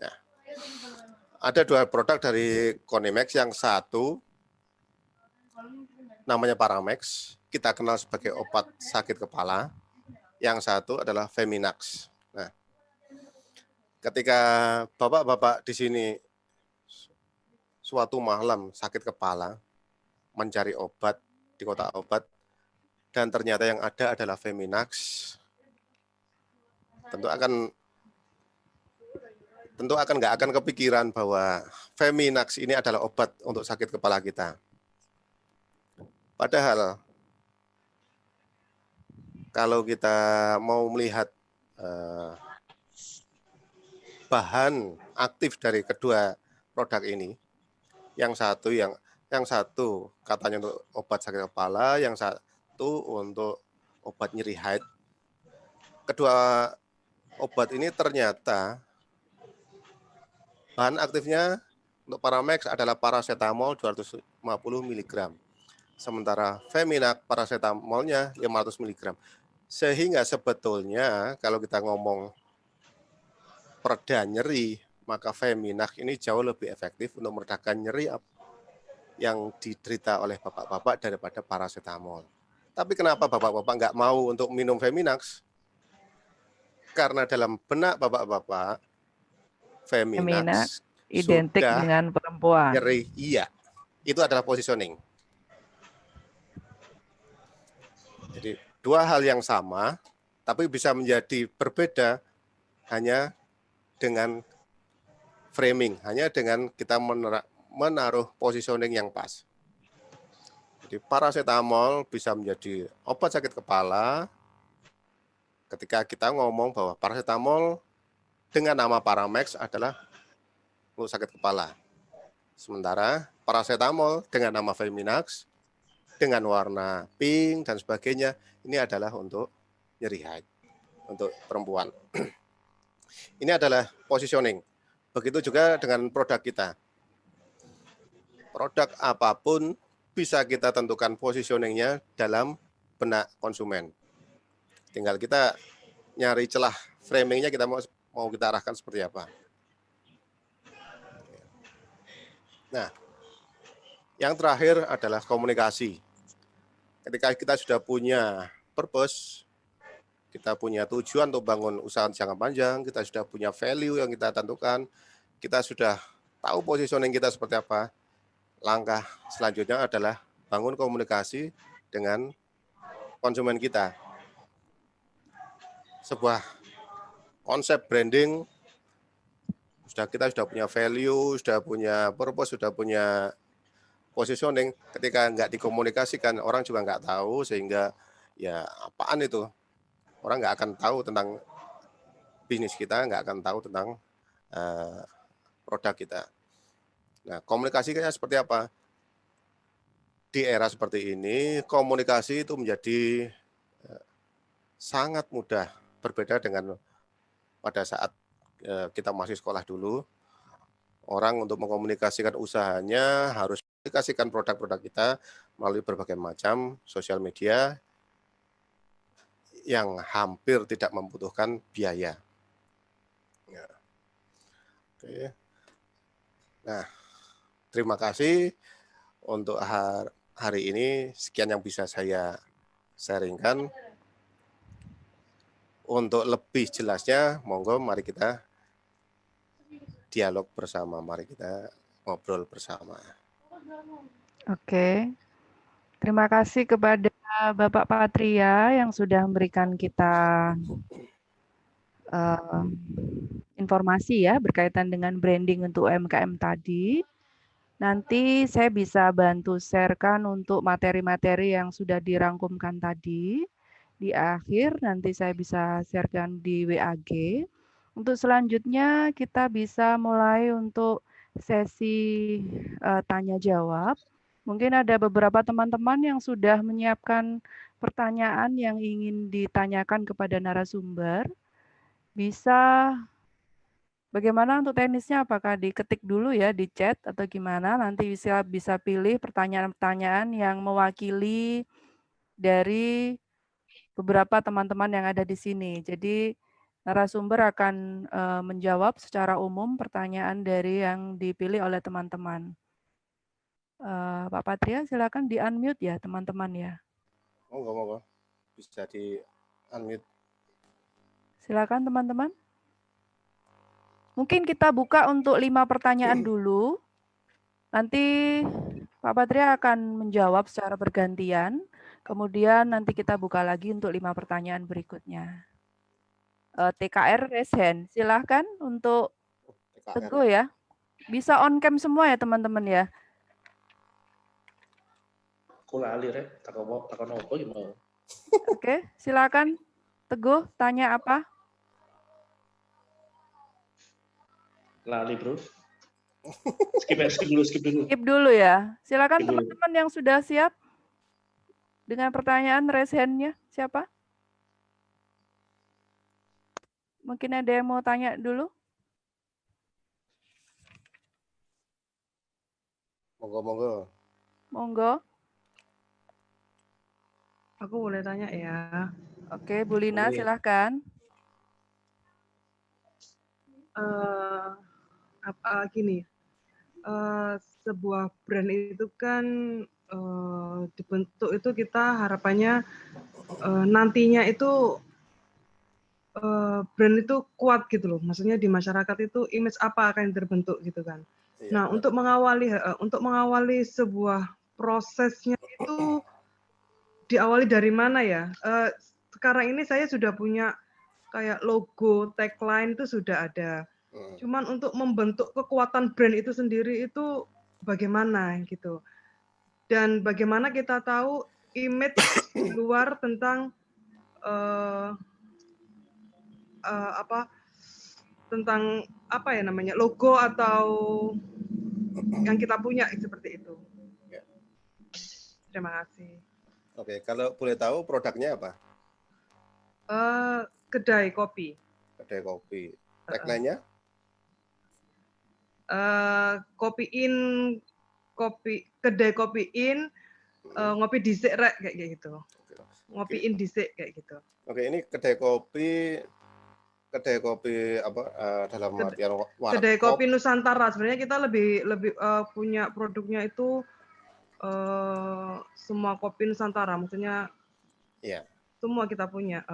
Nah, ada 2 produk dari Konimex. Yang satu namanya Paramex, kita kenal sebagai obat sakit kepala. Yang satu adalah Feminax. Nah, ketika bapak-bapak di sini suatu malam sakit kepala, mencari obat di kotak obat, dan ternyata yang ada adalah Feminax, tentu nggak akan kepikiran bahwa Feminax ini adalah obat untuk sakit kepala kita. Padahal kalau kita mau melihat bahan aktif dari kedua produk ini, yang satu katanya untuk obat sakit kepala, yang satu untuk obat nyeri haid. Kedua obat ini ternyata bahan aktifnya untuk Paramex adalah paracetamol 250 mg. Sementara Feminax paracetamolnya 500 mg. Sehingga sebetulnya kalau kita ngomong pereda nyeri, maka Feminax ini jauh lebih efektif untuk meredakan nyeri yang diderita oleh bapak-bapak daripada paracetamol. Tapi kenapa bapak-bapak nggak mau untuk minum Feminax? Karena dalam benak bapak-bapak, Feminax identik sudah dengan perempuan. nyeri. Iya, itu adalah positioning. Jadi dua hal yang sama, tapi bisa menjadi berbeda hanya dengan framing, hanya dengan kita menaruh positioning yang pas. Jadi paracetamol bisa menjadi obat sakit kepala ketika kita ngomong bahwa paracetamol dengan nama Paramex adalah untuk sakit kepala. Sementara paracetamol dengan nama Feminax dengan warna pink dan sebagainya ini adalah untuk nyeri haid untuk perempuan. Ini adalah positioning. Begitu juga dengan produk kita. Produk apapun bisa kita tentukan positioningnya dalam benak konsumen. Tinggal kita nyari celah framingnya, kita mau kita arahkan seperti apa. Nah, yang terakhir adalah komunikasi. Ketika kita sudah punya purpose, kita punya tujuan untuk bangun usaha jangka panjang, kita sudah punya value yang kita tentukan, kita sudah tahu positioning kita seperti apa, langkah selanjutnya adalah bangun komunikasi dengan konsumen kita. Sebuah konsep branding, kita sudah punya value, sudah punya purpose, sudah punya positioning, ketika nggak dikomunikasikan, orang juga nggak tahu, sehingga ya apaan itu. Orang nggak akan tahu tentang bisnis kita, nggak akan tahu tentang produk kita. Nah, komunikasinya seperti apa? Di era seperti ini, komunikasi itu menjadi sangat mudah, berbeda dengan pada saat kita masih sekolah dulu. Orang untuk mengkomunikasikan usahanya harus mengkomunikasikan produk-produk kita melalui berbagai macam sosial media yang hampir tidak membutuhkan biaya. Ya. Oke. Nah, terima kasih untuk hari ini. Sekian yang bisa saya sharingkan. Untuk lebih jelasnya, monggo mari kita dialog bersama, mari kita ngobrol bersama. Oke, terima kasih kepada Bapak Patria yang sudah memberikan kita informasi ya berkaitan dengan branding untuk UMKM tadi. Nanti saya bisa bantu sharekan untuk materi-materi yang sudah dirangkumkan tadi. Di akhir nanti saya bisa sharekan di WAG. Untuk selanjutnya kita bisa mulai untuk sesi tanya jawab. Mungkin ada beberapa teman-teman yang sudah menyiapkan pertanyaan yang ingin ditanyakan kepada narasumber. Bisa bagaimana untuk teknisnya? Apakah diketik dulu ya di chat atau gimana? Nanti bisa pilih pertanyaan-pertanyaan yang mewakili dari beberapa teman-teman yang ada di sini. Jadi narasumber akan menjawab secara umum pertanyaan dari yang dipilih oleh teman-teman. Pak Patria, silakan di-unmute ya teman-teman ya. Monggo, bisa di-unmute. Silakan teman-teman. Mungkin kita buka untuk 5 pertanyaan dulu. Nanti Pak Patria akan menjawab secara bergantian. Kemudian nanti kita buka lagi untuk 5 pertanyaan berikutnya. TKR raise hand. Silahkan untuk Teguh ya. Bisa on cam semua ya teman-teman ya. Aku lali rek, takon apa gimana? Oke, silakan Teguh, tanya apa? Lali bro. Skip dulu. Skip dulu ya. Silakan teman-teman yang sudah siap dengan pertanyaan raise hand-nya. Siapa? Mungkin ada yang mau tanya dulu? Monggo. Monggo. Aku boleh tanya ya. Oke, Bu Lina silahkan. Gini, sebuah brand itu kan dibentuk itu kita harapannya nantinya itu brand itu kuat gitu loh. Maksudnya di masyarakat itu image apa akan terbentuk gitu kan. Nah, untuk mengawali sebuah prosesnya itu diawali dari mana ya? Sekarang ini saya sudah punya kayak logo, tagline itu sudah ada. Cuman untuk membentuk kekuatan brand itu sendiri itu bagaimana gitu. Dan bagaimana kita tahu image di luar tentang tentang apa ya namanya, logo atau yang kita punya seperti itu. Ya. Terima kasih. Oke, kalau boleh tahu produknya apa? Kedai kopi. Kedai kopi. Tagline-nya? Kedai kopi in, ngopi dhisik rek kayak gitu. Ngopiin dhisik kayak gitu. Oke, ini kedai kopi apa dalam artian warkop. Kedai kopi Nusantara. Sebenarnya kita lebih punya produknya itu semua kopi Nusantara. Maksudnya Iya. semua kita punya.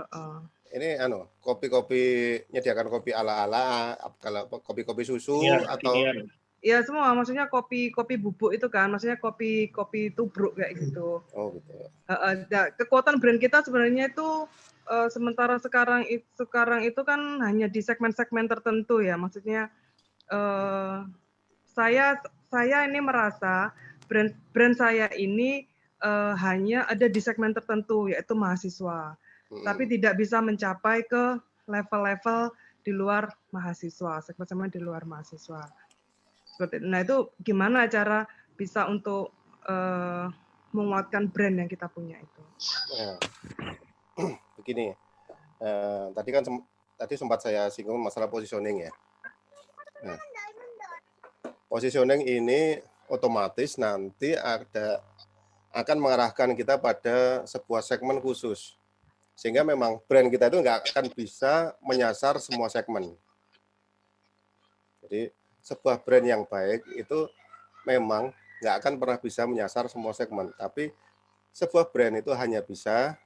Ini kopi-kopi, nyediakan kopi ala-ala, kalau kopi-kopi susu atau ya semua, maksudnya kopi bubuk itu kan, maksudnya kopi tubruk kayak gitu. Oh gitu. Kekuatan brand kita sebenarnya itu sementara sekarang itu kan hanya di segmen-segmen tertentu ya, maksudnya saya ini merasa brand saya ini hanya ada di segmen tertentu yaitu mahasiswa. Tapi tidak bisa mencapai ke level-level di luar mahasiswa, segmen di luar mahasiswa. Nah itu gimana cara bisa untuk menguatkan brand yang kita punya itu? Nah, begini, tadi sempat saya singgung masalah positioning ya. Nah, positioning ini otomatis nanti akan mengarahkan kita pada sebuah segmen khusus. Sehingga memang brand kita itu nggak akan bisa menyasar semua segmen. Jadi sebuah brand yang baik itu memang nggak akan pernah bisa menyasar semua segmen. Tapi sebuah brand itu hanya bisa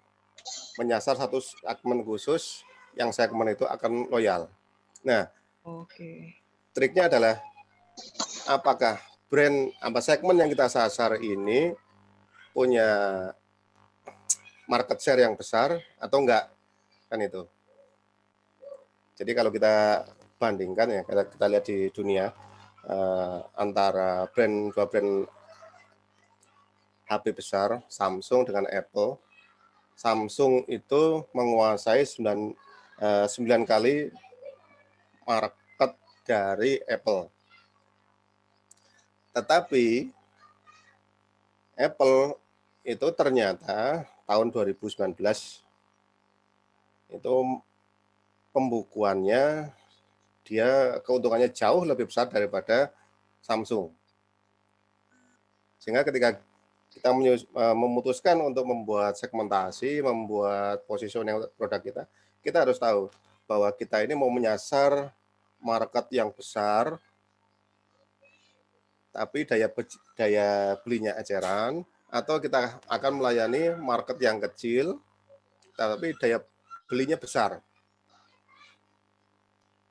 menyasar satu segmen khusus yang segmen itu akan loyal. Nah, triknya adalah apakah segmen yang kita sasar ini punya market share yang besar atau enggak, kan itu. Jadi kalau kita bandingkan ya, kita lihat di dunia antara dua brand HP besar, Samsung dengan Apple. Samsung itu menguasai 9 kali market dari Apple. Tetapi Apple itu ternyata tahun 2019 itu pembukuannya keuntungannya jauh lebih besar daripada Samsung. Sehingga ketika kita memutuskan untuk membuat segmentasi, membuat positioning produk kita harus tahu bahwa kita ini mau menyasar market yang besar, tapi daya belinya eceran, atau kita akan melayani market yang kecil, tapi daya belinya besar.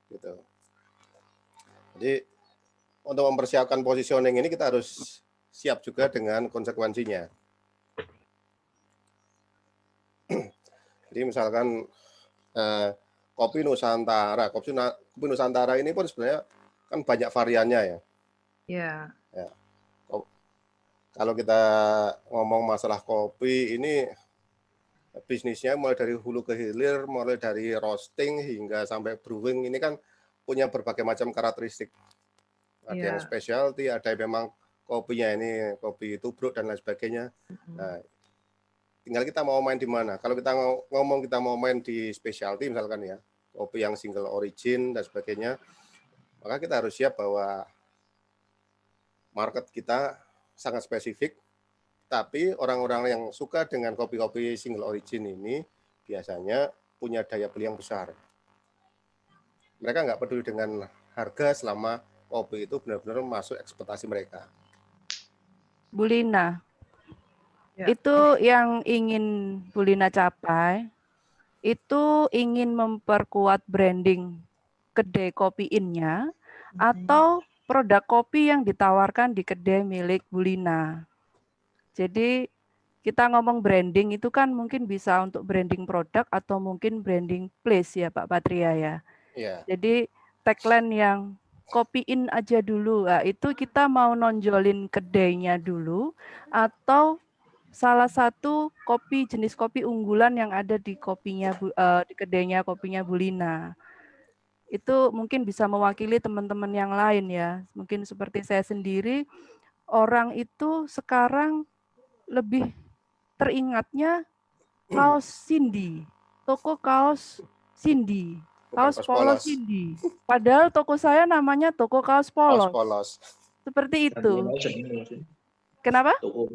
Gitu. Jadi untuk mempersiapkan positioning ini kita harus siap juga dengan konsekuensinya. Jadi misalkan kopi Nusantara ini pun sebenarnya kan banyak variannya ya. Iya. Ya. Kalau kita ngomong masalah kopi ini bisnisnya mulai dari hulu ke hilir, mulai dari roasting hingga sampai brewing ini kan punya berbagai macam karakteristik. Ada yang specialty, ada yang memang kopinya ini kopi tubruk dan lain sebagainya. Nah, tinggal kita mau main di mana. Kalau kita kita mau main di specialty misalkan ya, kopi yang single origin dan sebagainya, maka kita harus siap bahwa market kita sangat spesifik, tapi orang-orang yang suka dengan kopi-kopi single origin ini biasanya punya daya beli yang besar. Mereka nggak peduli dengan harga selama kopi itu benar-benar masuk ekspektasi mereka. Bu Lina, itu yang ingin Bu Lina capai, itu ingin memperkuat branding kedai kopi in-nya atau produk kopi yang ditawarkan di kedai milik Bu Lina. Jadi kita ngomong branding itu kan mungkin bisa untuk branding produk atau mungkin branding place ya Pak Patria ya. Iya. Jadi tagline yang copy in aja dulu, nah, itu kita mau nonjolin kedainya dulu atau salah satu kopi jenis kopi unggulan yang ada di kopinya di kedainya kopinya Bu Lina. Itu mungkin bisa mewakili teman-teman yang lain ya. Mungkin seperti saya sendiri, orang itu sekarang lebih teringatnya kaos Cindy, toko kaos Cindy, Bukan kaos kaos polos polos, Cindy. Padahal toko saya namanya toko kaos kaos polos. polos. Seperti Gantiin itu. aja nih Mas. Kenapa? Toko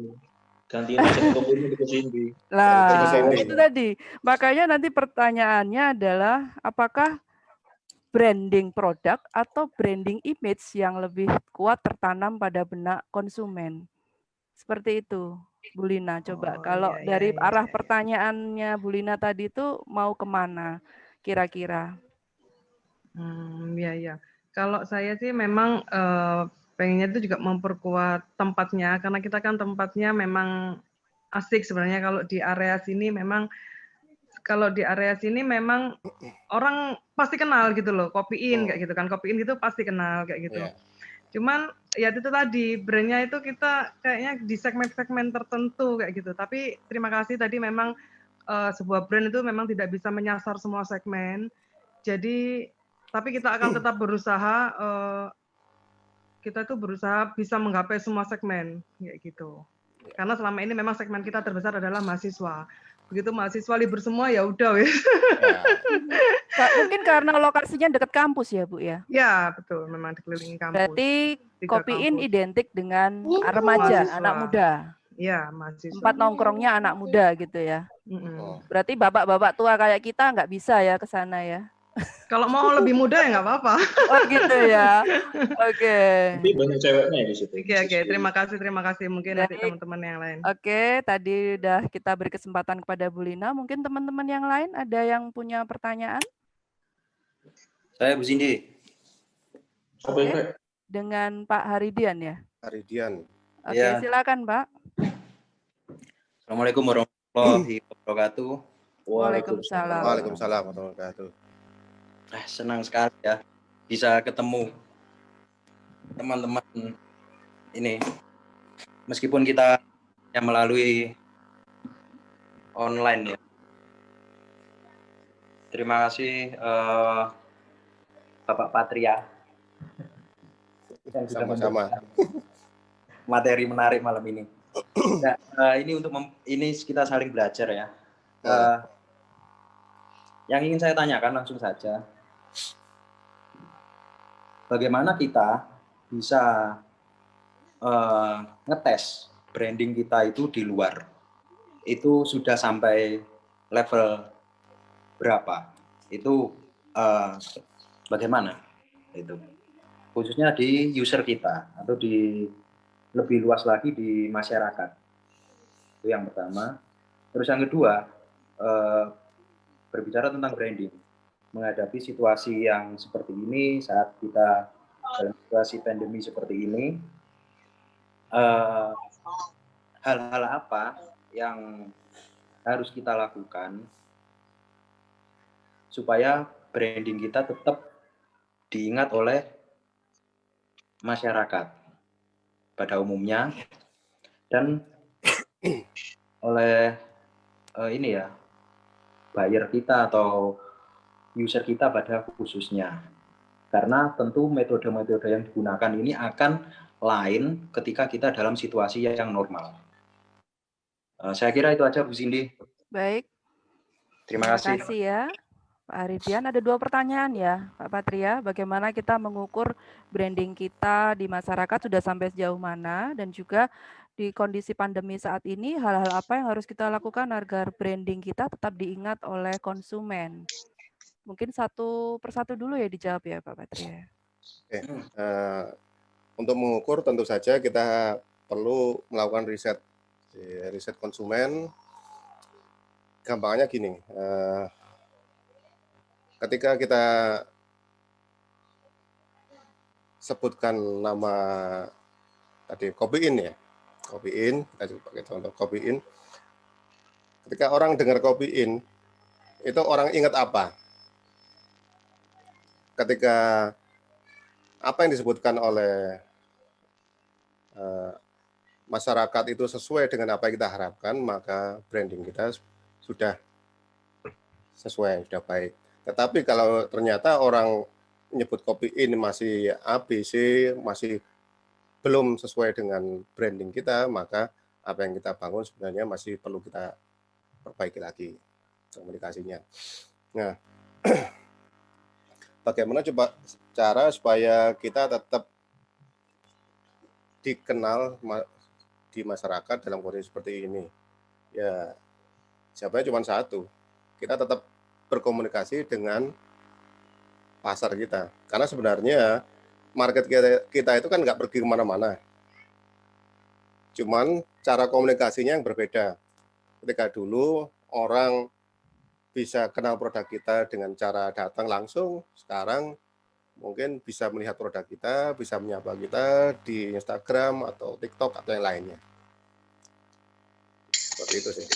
gantiin aja nih toko ini toko Cindy. Toko Lah, Cindy. itu tadi. Makanya nanti pertanyaannya adalah apakah branding produk atau branding image yang lebih kuat tertanam pada benak konsumen. Seperti itu, Bu Lina. Coba Oh, kalau iya, iya, dari iya, arah iya. pertanyaannya Bu Lina tadi itu mau kemana kira-kira? Iya, iya. Kalau saya sih memang pengennya itu juga memperkuat tempatnya, karena kita kan tempatnya memang asik sebenarnya. Kalau di area sini memang orang pasti kenal gitu loh, Kopi In kayak gitu kan, Kopi In gitu pasti kenal kayak gitu. Iya. Cuman ya itu tadi brand-nya itu kita kayaknya di segmen-segmen tertentu kayak gitu. Tapi terima kasih tadi memang sebuah brand itu memang tidak bisa menyasar semua segmen. Jadi tapi kita akan tetap berusaha kita tuh berusaha bisa menggapai semua segmen kayak gitu. Karena selama ini memang segmen kita terbesar adalah mahasiswa. Begitu mahasiswa libur semua ya udah wes. Ya. Mungkin karena lokasinya dekat kampus ya, Bu ya. Ya, betul, memang dikelilingi kampus. Berarti 3 Kopi In kampus. identik dengan remaja, Mahasiswa. anak muda. Iya, mahasiswa. Tempat nongkrongnya anak muda gitu ya. Oh. Berarti bapak-bapak tua kayak kita nggak bisa ya ke sana ya. Kalau mau lebih muda ya nggak apa-apa. Oh gitu ya. Oke. Tapi banyak ceweknya di situ. Oke, terima kasih. Mungkin nanti Baik. teman-teman yang lain. Oke, tadi udah kita beri kesempatan kepada Bu Lina. Mungkin teman-teman yang lain ada yang punya pertanyaan? Saya Bu Cindy. Oke. Dengan Pak Haridian ya? Haridian. Oke, Ya. silakan Pak. Assalamualaikum warahmatullahi wabarakatuh. Waalaikumsalam. Waalaikumsalam warahmatullahi wabarakatuh. Senang sekali ya bisa ketemu teman-teman ini. Meskipun kita yang melalui online ya. Terima kasih Bapak Patria. Sama-sama. Materi menarik malam ini. Nah, ini untuk ini kita saling belajar ya. Yang ingin saya tanyakan langsung saja, bagaimana kita bisa ngetes branding kita itu di luar? Itu sudah sampai level berapa? Itu bagaimana? Itu khususnya di user kita atau di lebih luas lagi di masyarakat. Itu yang pertama. Terus yang kedua, berbicara tentang branding, menghadapi situasi yang seperti ini saat kita dalam situasi pandemi seperti ini, hal-hal apa yang harus kita lakukan supaya branding kita tetap diingat oleh masyarakat pada umumnya dan oleh ini ya, buyer kita atau user kita pada khususnya. Karena tentu metode-metode yang digunakan ini akan lain ketika kita dalam situasi yang normal. Saya kira itu aja Bu Cindy. Baik. Terima kasih. Terima kasih ya Pak Haridian. Ada 2 pertanyaan ya Pak Patria. Bagaimana kita mengukur branding kita di masyarakat sudah sampai sejauh mana, dan juga di kondisi pandemi saat ini hal-hal apa yang harus kita lakukan agar branding kita tetap diingat oleh konsumen. Mungkin satu persatu dulu ya dijawab ya Pak Patria. Oke. Untuk mengukur tentu saja kita perlu melakukan riset konsumen. Gampangnya gini, ketika kita sebutkan nama tadi Kopi In ya, Kopi In, kita coba pakai contoh Kopi In. Ketika orang dengar Kopi In, itu orang ingat apa? Ketika apa yang disebutkan oleh masyarakat itu sesuai dengan apa yang kita harapkan, maka branding kita sudah sesuai, sudah baik. Tetapi kalau ternyata orang menyebut Kopi In masih ABC, masih belum sesuai dengan branding kita, maka apa yang kita bangun sebenarnya masih perlu kita perbaiki lagi komunikasinya. Nah, bagaimana coba cara supaya kita tetap dikenal di masyarakat dalam kondisi seperti ini? Ya, jawabannya cuma satu. Kita tetap berkomunikasi dengan pasar kita. Karena sebenarnya market kita itu kan nggak pergi kemana-mana. Cuman cara komunikasinya yang berbeda. Ketika dulu orang bisa kenal produk kita dengan cara datang langsung, sekarang mungkin bisa melihat produk kita, bisa menyapa kita di Instagram atau TikTok atau yang lainnya. Seperti itu sih.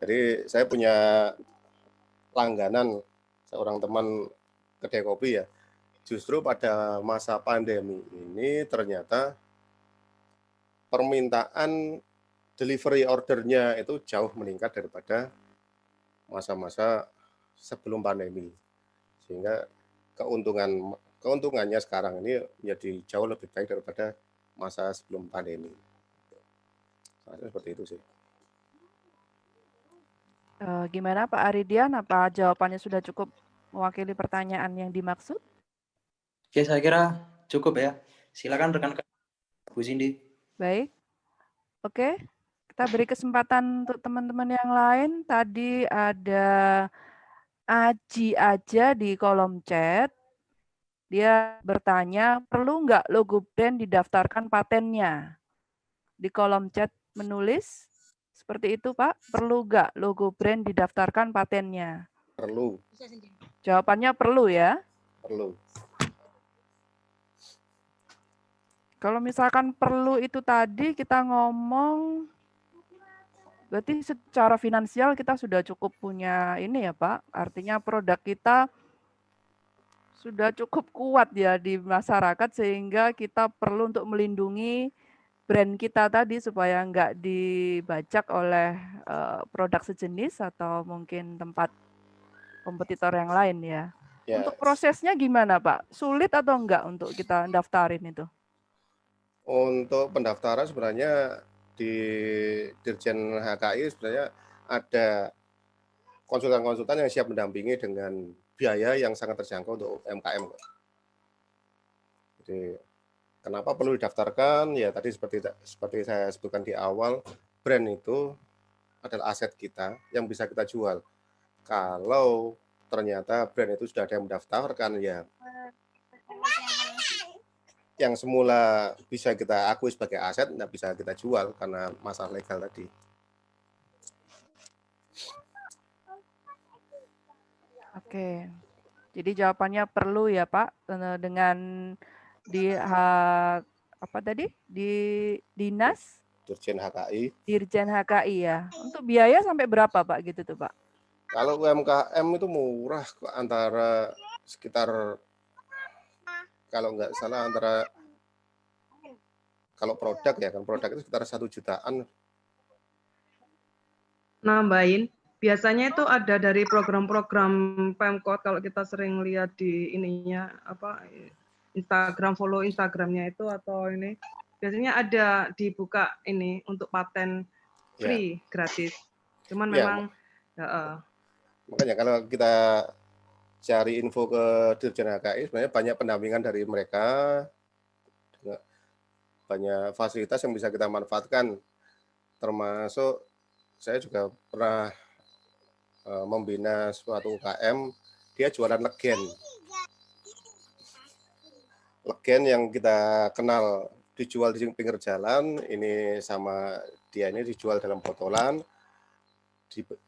Jadi saya punya langganan seorang teman kedai kopi ya. Justru pada masa pandemi ini ternyata permintaan delivery ordernya itu jauh meningkat daripada masa-masa sebelum pandemi. Sehingga keuntungannya sekarang ini menjadi jauh lebih baik daripada masa sebelum pandemi. Seperti itu sih. Gimana Pak Aridian? Apa jawabannya sudah cukup mewakili pertanyaan yang dimaksud? Oke, saya kira cukup ya. Silakan rekan-rekan Bu Cindy. Baik. Oke. Kita beri kesempatan untuk teman-teman yang lain. Tadi ada Aji aja di kolom chat. Dia bertanya, perlu nggak logo brand didaftarkan patennya? Di kolom chat menulis, seperti itu Pak, perlu nggak logo brand didaftarkan patennya? Perlu. Jawabannya perlu ya? Perlu. Kalau misalkan perlu itu tadi kita ngomong, berarti secara finansial kita sudah cukup punya ini ya Pak, artinya produk kita sudah cukup kuat ya di masyarakat sehingga kita perlu untuk melindungi brand kita tadi supaya nggak dibajak oleh produk sejenis atau mungkin tempat kompetitor yang lain ya. Ya. Untuk prosesnya gimana Pak? Sulit atau enggak untuk kita daftarin itu? Untuk pendaftaran sebenarnya di Dirjen HKI sebenarnya ada konsultan-konsultan yang siap mendampingi dengan biaya yang sangat terjangkau untuk UMKM. Jadi kenapa perlu didaftarkan? Ya tadi seperti saya sebutkan di awal, brand itu adalah aset kita yang bisa kita jual. Kalau ternyata brand itu sudah ada yang mendaftarkan, ya yang semula bisa kita akui sebagai aset, tidak bisa kita jual karena masalah legal tadi. Oke, jadi jawabannya perlu ya Pak, dengan di apa tadi di dinas Dirjen HKI. Dirjen HKI ya. Untuk biaya sampai berapa Pak gitu tuh Pak? Kalau UMKM itu murah, antara sekitar, kalau nggak salah antara, kalau produk ya kan, produk itu sekitar 1 jutaan. Nambahin, biasanya itu ada dari program-program Pemkot, kalau kita sering lihat di ininya apa Instagram, follow Instagramnya itu atau ini biasanya ada dibuka ini untuk paten free gratis. Cuman memang makanya kalau kita cari info ke Dirjen HKI sebenarnya banyak pendampingan dari mereka, banyak fasilitas yang bisa kita manfaatkan, termasuk saya juga pernah membina suatu UKM, dia jualan legen. Legen yang kita kenal dijual di pinggir jalan, ini sama dia ini dijual dalam botolan,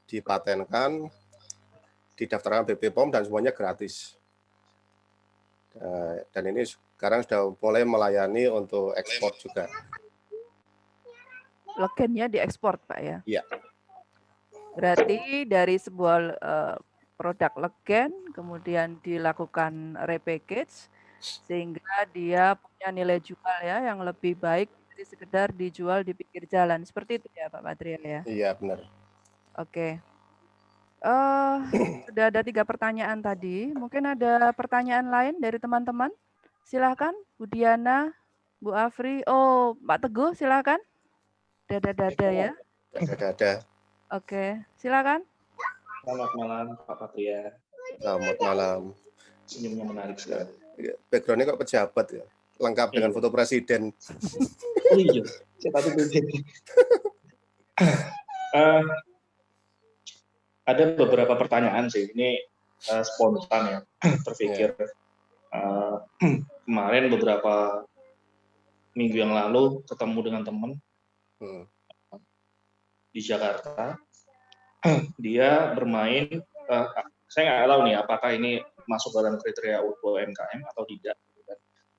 dipatenkan, didaftarkan BP POM dan semuanya gratis. Dan ini sekarang sudah mulai melayani untuk ekspor juga. Legennya diekspor Pak ya? Iya. Berarti dari sebuah produk legen kemudian dilakukan repackage sehingga dia punya nilai jual ya yang lebih baik dari sekedar dijual di pinggir jalan. Seperti itu ya Pak Patria ya. Iya, benar. Oke. eh Sudah ada 3 pertanyaan tadi. Mungkin ada pertanyaan lain dari teman-teman? Silakan, Bu Diana, Bu Afri. Oh, Pak Teguh, silakan. Dada-dada ya. Ada. Oke, silakan. Selamat malam Pak Patria. Selamat malam. Senyumnya menarik sekali. Backgroundnya kok pejabat ya? Lengkap dengan Iya. foto presiden. Oh iya, saya patut berpikir. Ada beberapa pertanyaan sih. Ini spontan ya. Terpikir kemarin beberapa minggu yang lalu ketemu dengan teman di Jakarta. Dia bermain. Saya nggak tahu nih apakah ini masuk dalam kriteria UMKM atau tidak.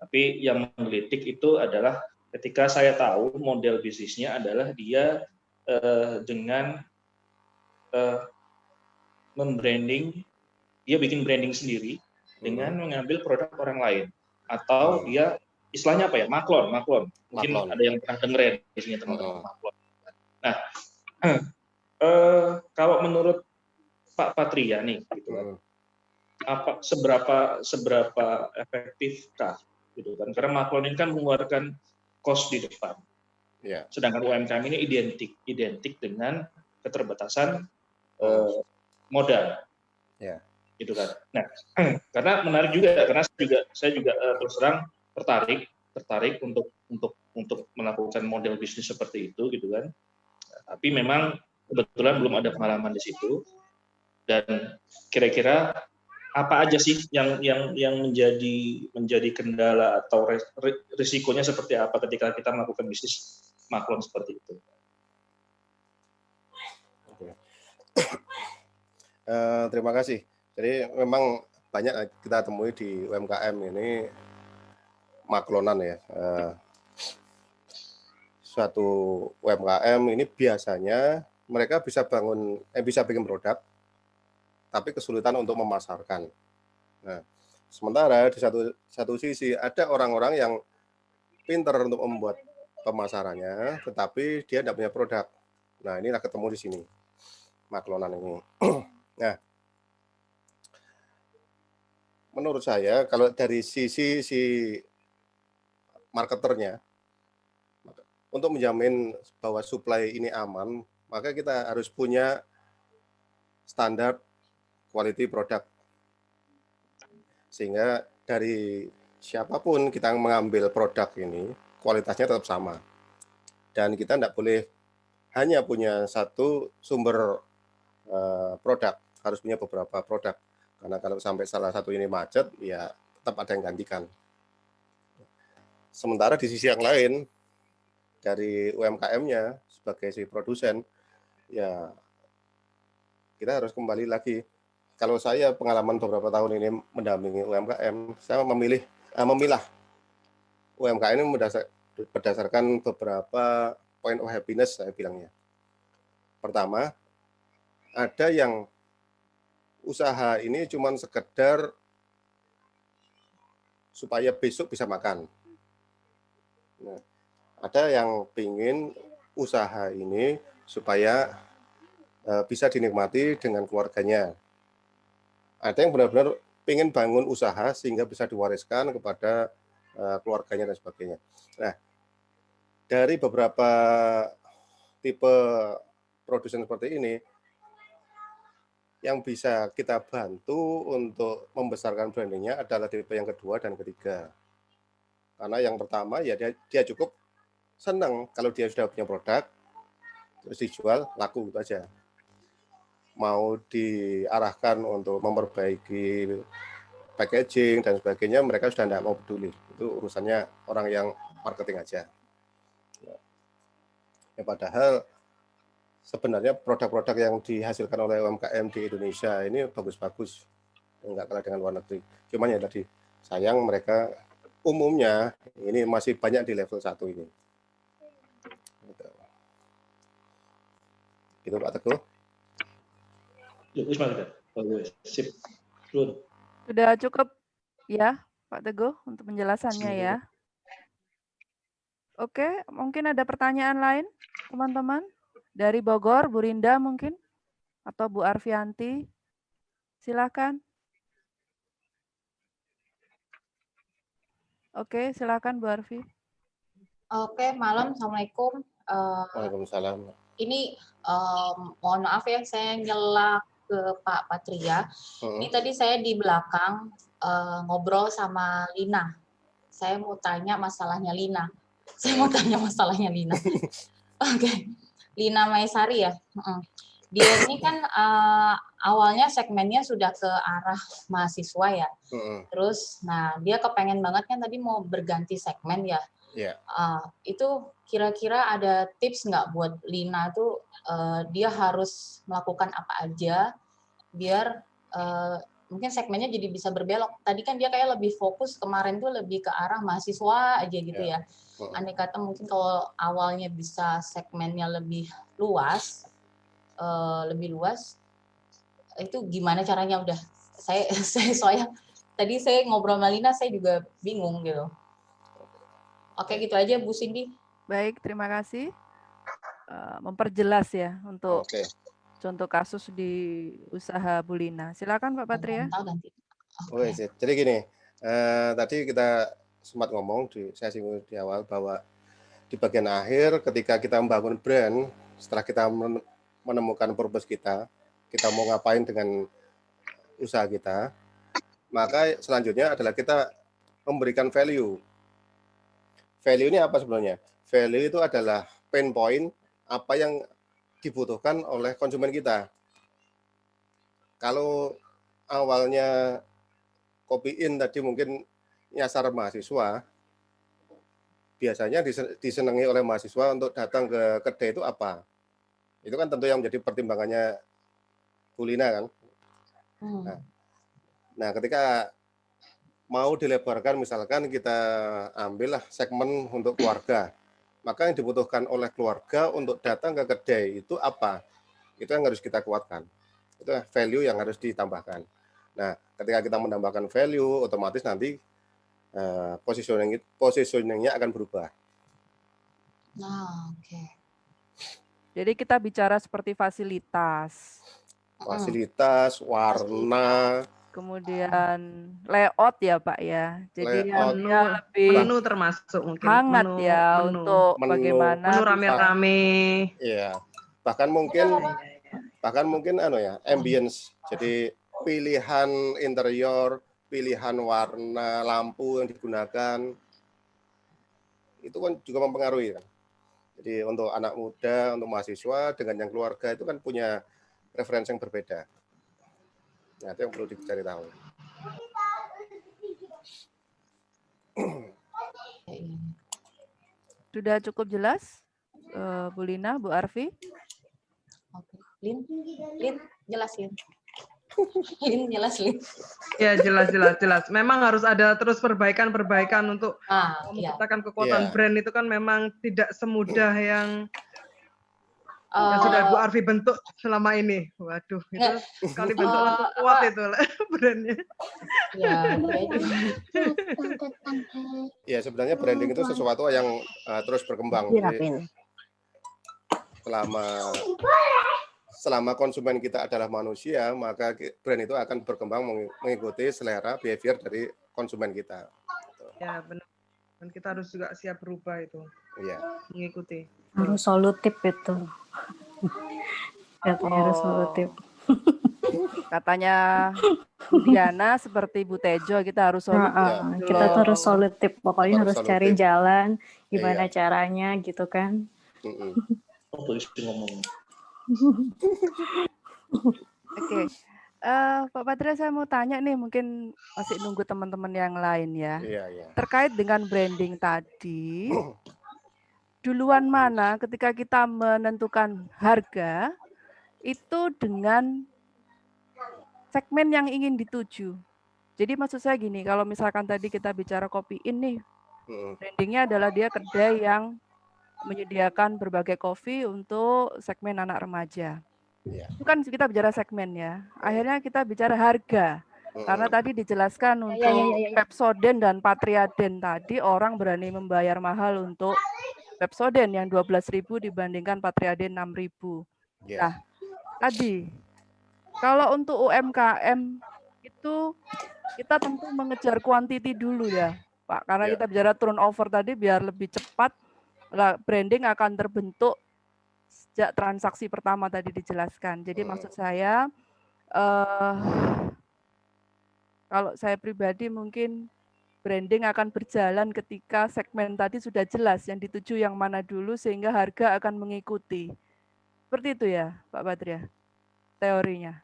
Tapi yang menggelitik itu adalah ketika saya tahu model bisnisnya adalah dia dengan membranding, dia bikin branding sendiri dengan mengambil produk orang lain. Atau dia istilahnya apa ya, maklon. Mungkin ada yang pernah dengerin di sini teman-teman, maklon. Nah, kalau menurut Pak Patria nih, gitu kan, seberapa efektifkah, gitu kan? Karena maklon ini kan mengeluarkan cost di depan. Yeah. Sedangkan UMKM ini identik dengan keterbatasan modal. Yeah. Gitu kan. Nah, karena menarik juga, karena saya juga terus terang tertarik untuk melakukan model bisnis seperti itu, gitu kan. Tapi memang kebetulan belum ada pengalaman di situ. Dan kira-kira apa aja sih yang menjadi kendala atau risikonya seperti apa ketika kita melakukan bisnis maklon seperti itu? Terima kasih. Jadi memang banyak kita temui di UMKM ini maklonan ya. Suatu UMKM ini biasanya mereka bisa bikin produk, tapi kesulitan untuk memasarkan. Nah, sementara di satu sisi ada orang-orang yang pintar untuk membuat pemasarannya, tetapi dia tidak punya produk. Nah, inilah ketemu di sini, maklonan ini. Nah, menurut saya kalau dari sisi si marketernya, untuk menjamin bahwa supply ini aman, maka kita harus punya standar quality product. Sehingga dari siapapun kita mengambil produk ini, kualitasnya tetap sama. Dan kita tidak boleh hanya punya satu sumber produk, harus punya beberapa produk. Karena kalau sampai salah satu ini macet, ya tetap ada yang gantikan. Sementara di sisi yang lain, dari UMKM-nya sebagai si produsen, ya kita harus kembali lagi. Kalau saya pengalaman beberapa tahun ini mendampingi UMKM, saya memilah UMKM ini berdasarkan beberapa point of happiness, saya bilangnya. Pertama, ada yang usaha ini cuma sekedar supaya besok bisa makan. Nah, ada yang pingin usaha ini supaya bisa dinikmati dengan keluarganya. Ada yang benar-benar ingin bangun usaha sehingga bisa diwariskan kepada keluarganya dan sebagainya. Nah, dari beberapa tipe produsen seperti ini, yang bisa kita bantu untuk membesarkan brandingnya adalah tipe yang kedua dan ketiga. Karena yang pertama ya dia cukup senang kalau dia sudah punya produk, terus dijual, laku gitu aja. Mau diarahkan untuk memperbaiki packaging dan sebagainya, mereka sudah tidak mau peduli. Itu urusannya orang yang marketing aja. Ya, padahal sebenarnya produk-produk yang dihasilkan oleh UMKM di Indonesia ini bagus-bagus, enggak kalah dengan luar negeri. Cuman ya tadi, sayang mereka umumnya ini masih banyak di level 1 ini. Gitu Pak Teguh. Sip. Good. Sudah cukup ya, Pak Teguh, untuk penjelasannya ya. Oke, mungkin ada pertanyaan lain, teman-teman? Dari Bogor, Bu Rinda mungkin? Atau Bu Arfianti? Silakan. Oke, silakan Bu Arfi. Oke, malam. Assalamualaikum. Waalaikumsalam. Ini mohon maaf ya, saya nyela ke Pak Patria. Ini tadi saya di belakang ngobrol sama Lina. Saya mau tanya masalahnya Lina. Oke. Lina Maesari ya. Dia ini kan awalnya segmennya sudah ke arah mahasiswa ya. Terus, nah dia kepengen banget kan tadi mau berganti segmen ya. Yeah. Itu kira-kira ada tips nggak buat Lina tuh dia harus melakukan apa aja biar mungkin segmennya jadi bisa berbelok. Tadi kan dia kayak lebih fokus kemarin tuh lebih ke arah mahasiswa aja gitu ya. Andai kata mungkin kalau awalnya bisa segmennya lebih luas, itu gimana caranya? Udah saya soalnya tadi saya ngobrol sama Lina saya juga bingung gitu. Oke, gitu aja Bu Cindy. Baik, terima kasih. Memperjelas ya untuk contoh kasus di usaha Bu Lina. Silakan Pak Patria. Jadi gini, tadi kita sempat ngomong saya singgung di awal bahwa di bagian akhir ketika kita membangun brand, setelah kita menemukan purpose kita mau ngapain dengan usaha kita, maka selanjutnya adalah kita memberikan value. Value ini apa sebenarnya? Value itu adalah pain point, apa yang dibutuhkan oleh konsumen kita. Kalau awalnya Kopi In tadi mungkin nyasar mahasiswa, biasanya disenangi oleh mahasiswa untuk datang ke kedai itu apa? Itu kan tentu yang menjadi pertimbangannya Bu Lina kan. Nah, ketika mau dilebarkan, misalkan kita ambillah segmen untuk keluarga, maka yang dibutuhkan oleh keluarga untuk datang ke kedai itu apa? Itu yang harus kita kuatkan. Itu value yang harus ditambahkan. Nah, ketika kita menambahkan value, otomatis nanti positioningnya akan berubah. Nah, oke. Jadi kita bicara seperti fasilitas. Fasilitas, warna, kemudian layout ya Pak ya. Jadi yang lebih menu termasuk mungkin hangat menu, ya menu. untuk bagaimana menu rame-rame. Iya. Bahkan mungkin ambience. Jadi pilihan interior, pilihan warna lampu yang digunakan itu kan juga mempengaruhi kan. Jadi untuk anak muda, untuk mahasiswa dengan yang keluarga itu kan punya referensi yang berbeda. Nah, itu yang perlu dicari tahu. Sudah cukup jelas, Bu Lina, Bu Arfi? Oke. Lin, jelas Lin. Lin, jelas Lin. Ya, jelas. Memang harus ada terus perbaikan untuk menciptakan kekuatan brand itu kan memang tidak semudah yang sudah Bu Arfi bentuk selama ini. Waduh, itu sekali bentuk langsung kuat itu brandnya. Ya, sebenarnya branding itu sesuatu yang terus berkembang. Jadi, selama konsumen kita adalah manusia, maka brand itu akan berkembang mengikuti selera behavior dari konsumen kita. Ya, benar. Dan kita harus juga siap berubah itu. Iya. Mengikuti. Harus solutif itu. Harus solutif. Katanya Diana seperti Bu Tejo, kita harus solutif. Kita tuh harus solutif. Pokoknya harus cari jalan gimana caranya gitu kan. Oke. Pak Patria, saya mau tanya nih, mungkin masih nunggu teman-teman yang lain ya. Iya. Terkait dengan branding tadi, duluan mana ketika kita menentukan harga itu dengan segmen yang ingin dituju. Jadi maksud saya gini, kalau misalkan tadi kita bicara Kopi In nih, brandingnya adalah dia kedai yang menyediakan berbagai kopi untuk segmen anak remaja. Itu kan kita bicara segmen ya. Akhirnya kita bicara harga. Karena tadi dijelaskan untuk Pepsodent dan Patriaden tadi orang berani membayar mahal untuk Pepsodent yang 12.000 dibandingkan Patriaden 6.000. Nah, tadi kalau untuk UMKM itu kita tentu mengejar kuantiti dulu ya, Pak. Karena kita bicara turnover tadi biar lebih cepat, branding akan terbentuk sejak transaksi pertama tadi dijelaskan. Jadi maksud saya, kalau saya pribadi mungkin branding akan berjalan ketika segmen tadi sudah jelas yang dituju yang mana dulu sehingga harga akan mengikuti. Seperti itu ya, Pak Patria, teorinya.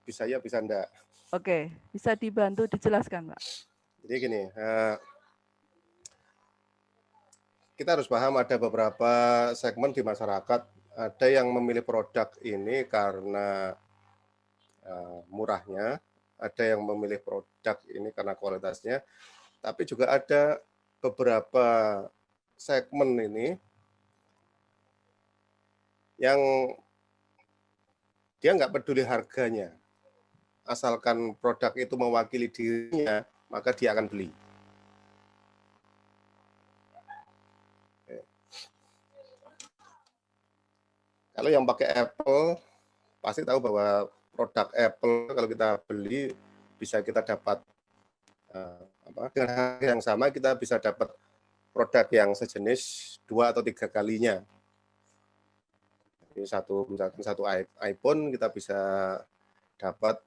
Bisa ya, bisa enggak. Oke, bisa dibantu dijelaskan, Pak. Jadi gini, kita harus paham ada beberapa segmen di masyarakat, ada yang memilih produk ini karena murahnya, ada yang memilih produk ini karena kualitasnya, tapi juga ada beberapa segmen ini yang dia nggak peduli harganya, asalkan produk itu mewakili dirinya, maka dia akan beli. Kalau yang pakai Apple, pasti tahu bahwa produk Apple kalau kita beli bisa kita dapat dengan harga yang sama, kita bisa dapat produk yang sejenis 2 atau 3 kalinya. Jadi satu iPhone kita bisa dapat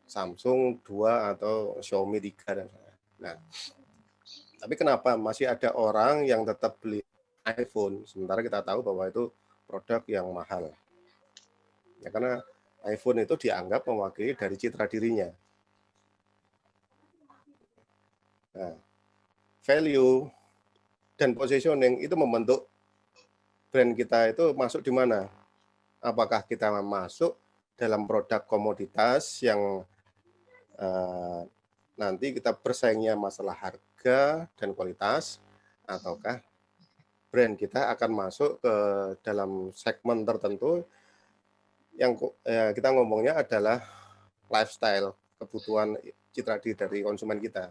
Samsung 2 atau Xiaomi 3. Nah, tapi kenapa masih ada orang yang tetap beli iPhone, sementara kita tahu bahwa itu produk yang mahal. Ya, karena iPhone itu dianggap mewakili dari citra dirinya. Nah, value dan positioning itu membentuk brand kita itu masuk di mana. Apakah kita masuk dalam produk komoditas yang nanti kita bersaingnya masalah harga dan kualitas, ataukah brand kita akan masuk ke dalam segmen tertentu yang kita ngomongnya adalah lifestyle, kebutuhan citra diri dari konsumen kita.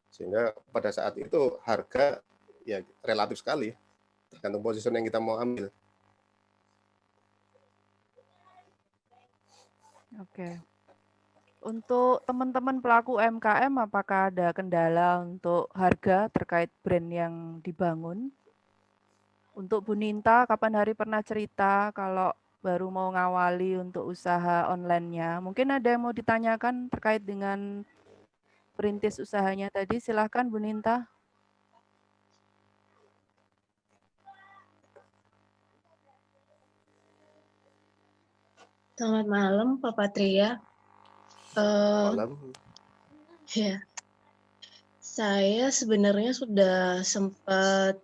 Sehingga pada saat itu harga ya relatif sekali, tergantung position yang kita mau ambil. Oke. Untuk teman-teman pelaku UMKM, apakah ada kendala untuk harga terkait brand yang dibangun? Untuk Bu Ninta, kapan hari pernah cerita kalau baru mau ngawali untuk usaha online-nya? Mungkin ada yang mau ditanyakan terkait dengan perintis usahanya tadi, silahkan Bu Ninta. Selamat malam Pak Patria. Malam. Ya, saya sebenarnya sudah sempat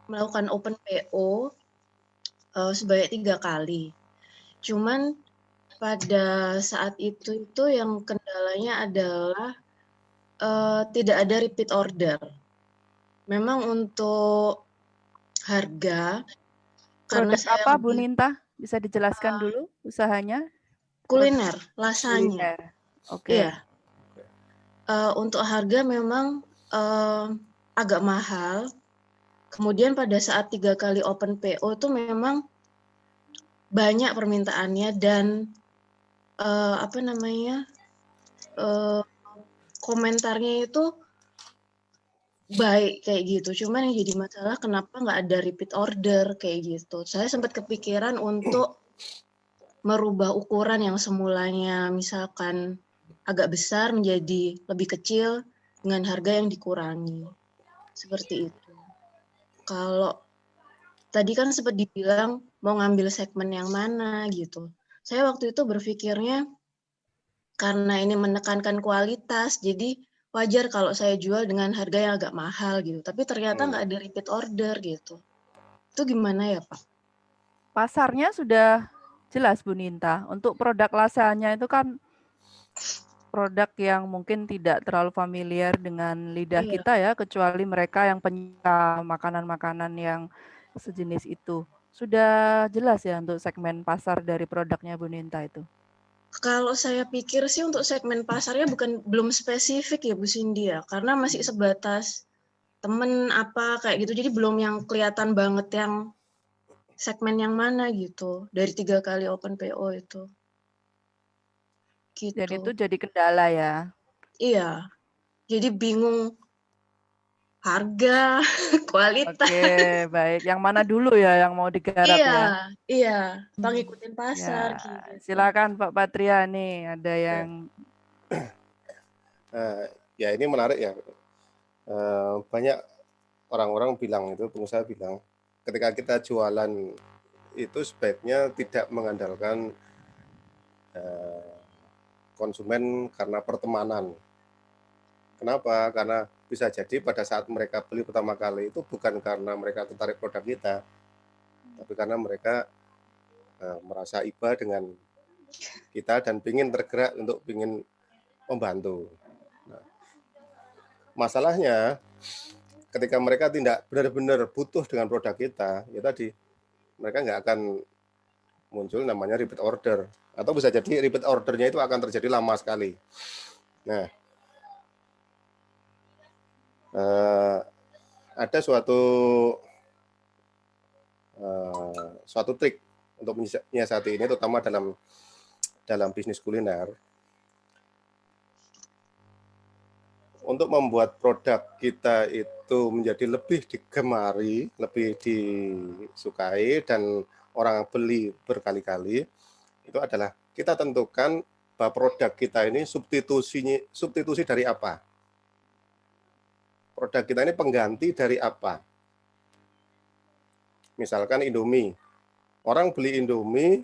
melakukan open PO sebanyak 3 kali. Cuman pada saat itu yang kendalanya adalah tidak ada repeat order. Memang untuk harga, karena produk apa Bu Ninta? Bisa dijelaskan dulu usahanya? Kuliner, lasanya. Kuliner. Oke. Iya. Untuk harga memang agak mahal. Kemudian pada saat 3 kali open PO itu memang banyak permintaannya dan komentarnya itu baik kayak gitu. Cuman yang jadi masalah kenapa nggak ada repeat order kayak gitu. Saya sempat kepikiran untuk merubah ukuran yang semulanya misalkan agak besar menjadi lebih kecil dengan harga yang dikurangi. Seperti itu. Kalau tadi kan sempat dibilang mau ngambil segmen yang mana gitu. Saya waktu itu berpikirnya karena ini menekankan kualitas, jadi wajar kalau saya jual dengan harga yang agak mahal gitu. Tapi ternyata nggak ada repeat order gitu. Itu gimana ya Pak? Pasarnya sudah jelas Bu Ninta. Untuk produk lasanya itu kan produk yang mungkin tidak terlalu familiar dengan lidah kita ya, kecuali mereka yang penyuka makanan-makanan yang sejenis itu. sudah jelas ya untuk segmen pasar dari produknya Bu Ninta itu? Kalau saya pikir sih untuk segmen pasarnya belum spesifik ya Bu Cindy ya, karena masih sebatas temen apa kayak gitu, jadi belum yang kelihatan banget yang segmen yang mana gitu dari 3 kali open PO itu. Gitu. Dan itu jadi kendala ya? Iya, jadi bingung harga, kualitas. Oke, baik. Yang mana dulu ya yang mau digarap Iya, ya? iya, ngikutin pasar Ya, gitu. silakan Pak Patria nih, ada yang ya ini menarik ya. Banyak orang-orang bilang itu, pengusaha bilang, ketika kita jualan itu sebaiknya tidak mengandalkan konsumen karena pertemanan. Kenapa? Karena bisa jadi pada saat mereka beli pertama kali itu bukan karena mereka tertarik produk kita, tapi karena mereka merasa iba dengan kita dan ingin tergerak untuk ingin membantu. Nah, masalahnya ketika mereka tidak benar-benar butuh dengan produk kita, ya tadi mereka nggak akan muncul namanya repeat order, atau bisa jadi repeat ordernya itu akan terjadi lama sekali. Nah, ada suatu trik untuk menyiasati ini, terutama dalam bisnis kuliner. Untuk membuat produk kita itu menjadi lebih digemari, lebih disukai, dan orang beli berkali-kali, itu adalah kita tentukan bahwa produk kita ini substitusi dari apa. Produk kita ini pengganti dari apa. Misalkan Indomie. Orang beli Indomie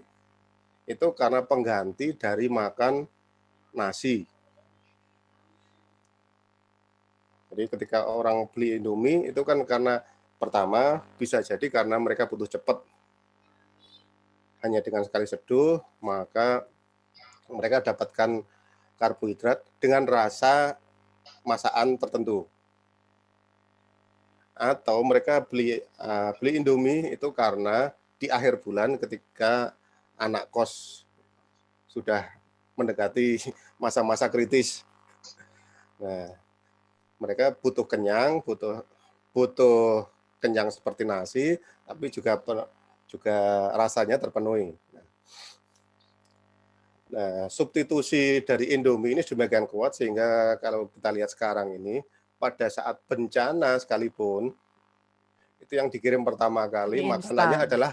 itu karena pengganti dari makan nasi. Jadi ketika orang beli Indomie itu kan karena pertama bisa jadi karena mereka butuh cepat. Hanya dengan sekali seduh maka mereka dapatkan karbohidrat dengan rasa masakan tertentu. Atau mereka beli Indomie itu karena di akhir bulan ketika anak kos sudah mendekati masa-masa kritis. Nah, mereka butuh kenyang, butuh kenyang seperti nasi, tapi juga rasanya terpenuhi. Nah, substitusi dari Indomie ini demikian kuat sehingga kalau kita lihat sekarang ini, pada saat bencana sekalipun, itu yang dikirim pertama kali makanannya adalah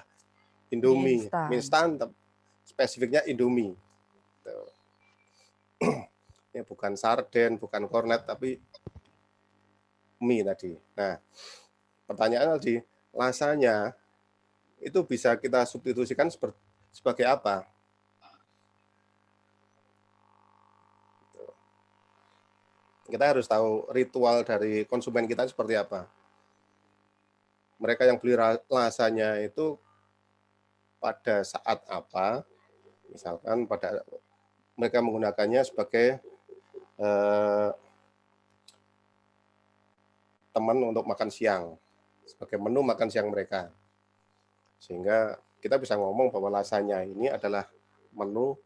Indomie, mie instan, spesifiknya Indomie. Ya, bukan sarden, bukan kornet, tapi mie tadi. Nah, pertanyaan tadi, rasanya itu bisa kita substitusikan sebagai apa? Kita harus tahu ritual dari konsumen kita seperti apa. Mereka yang beli rasanya itu pada saat apa? Misalkan pada mereka menggunakannya sebagai teman untuk makan siang, sebagai menu makan siang mereka. Sehingga kita bisa ngomong bahwa rasanya ini adalah menu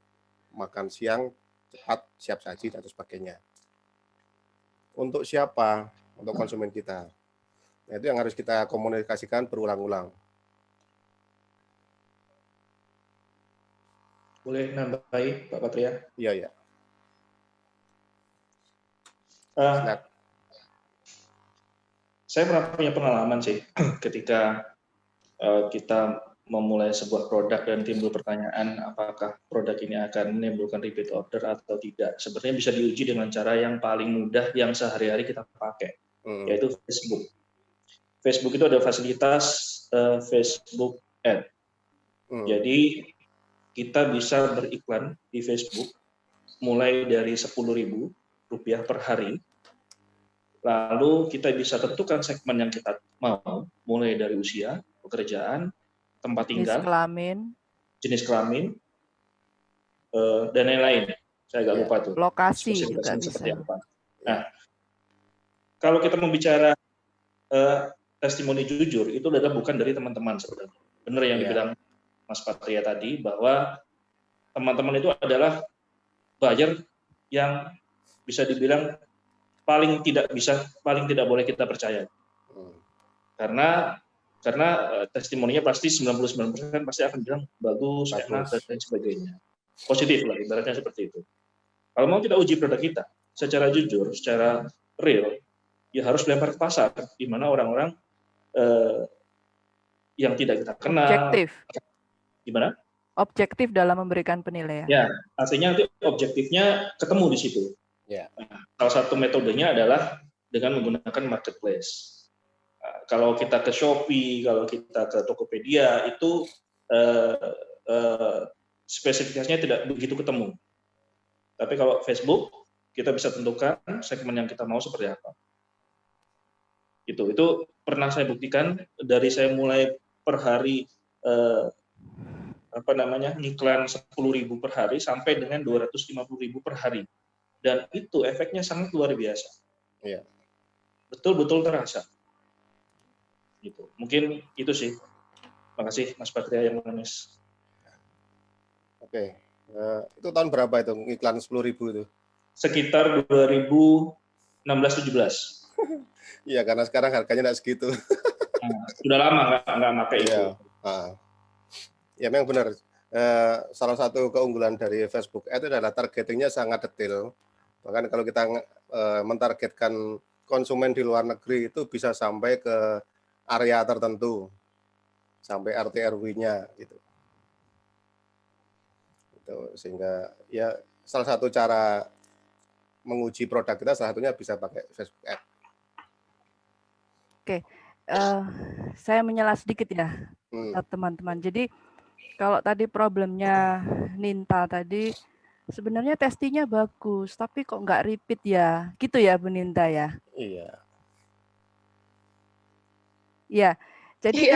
makan siang cepat, siap saji, dan sebagainya. Untuk siapa? Untuk konsumen kita. Nah, itu yang harus kita komunikasikan berulang-ulang. Boleh nambahi, Pak Patria? Iya, ya. Saya pernah punya pengalaman sih ketika kita memulai sebuah produk dan timbul pertanyaan apakah produk ini akan menimbulkan repeat order atau tidak. Sebenarnya bisa diuji dengan cara yang paling mudah yang sehari-hari kita pakai, yaitu Facebook. Facebook itu ada fasilitas Facebook Ad. Jadi kita bisa beriklan di Facebook mulai dari Rp10.000 per hari. Lalu kita bisa tentukan segmen yang kita mau, mulai dari usia, pekerjaan, tempat tinggal, jenis kelamin, dan lain-lain. Saya agak lupa tuh. Lokasi juga bisa. Apa. Nah, kalau kita membicara testimoni jujur, itu adalah bukan dari teman-teman sebenarnya. Benar yang dibilang Mas Patria tadi, bahwa teman-teman itu adalah buyer yang bisa dibilang paling tidak boleh kita percaya. Karena testimoninya pasti 99% pasti akan bilang bagus, enak, dan lain sebagainya. Positif lah, ibaratnya seperti itu. Kalau mau kita uji produk kita secara jujur, secara real, ya harus lempar ke pasar, di mana orang-orang yang tidak kita kenal. Objektif. Gimana? Objektif dalam memberikan penilaian. Ya, artinya nanti objektifnya ketemu di situ. Ya. Nah, salah satu metodenya adalah dengan menggunakan marketplace. Nah, kalau kita ke Shopee, kalau kita ke Tokopedia, itu spesifikasinya tidak begitu ketemu. Tapi kalau Facebook, kita bisa tentukan segmen yang kita mau seperti apa. Itu pernah saya buktikan dari saya mulai per hari ngiklan 10.000 per hari sampai dengan 250.000 per hari, dan itu efeknya sangat luar biasa. Iya. Betul-betul terasa. Gitu. Mungkin itu sih. Makasih Mas Patria yang manis. Oke. Itu tahun berapa itu iklan 10.000 itu? Sekitar 2016-17. Iya, karena sekarang harganya nggak segitu. Nah, sudah lama nggak pakai itu. Ya memang benar. Salah satu keunggulan dari Facebook itu adalah targetingnya sangat detail. Bahkan kalau kita mentargetkan konsumen di luar negeri itu bisa sampai ke area tertentu, sampai RT RW-nya gitu. Sehingga ya salah satu cara menguji produk kita salah satunya bisa pakai Facebook Ads. Oke, saya menyela sedikit ya teman-teman. Jadi kalau tadi problemnya Ninta tadi sebenarnya testinya bagus, tapi kok nggak repeat ya, gitu ya Bu Ninta ya? Iya. Iya. Jadi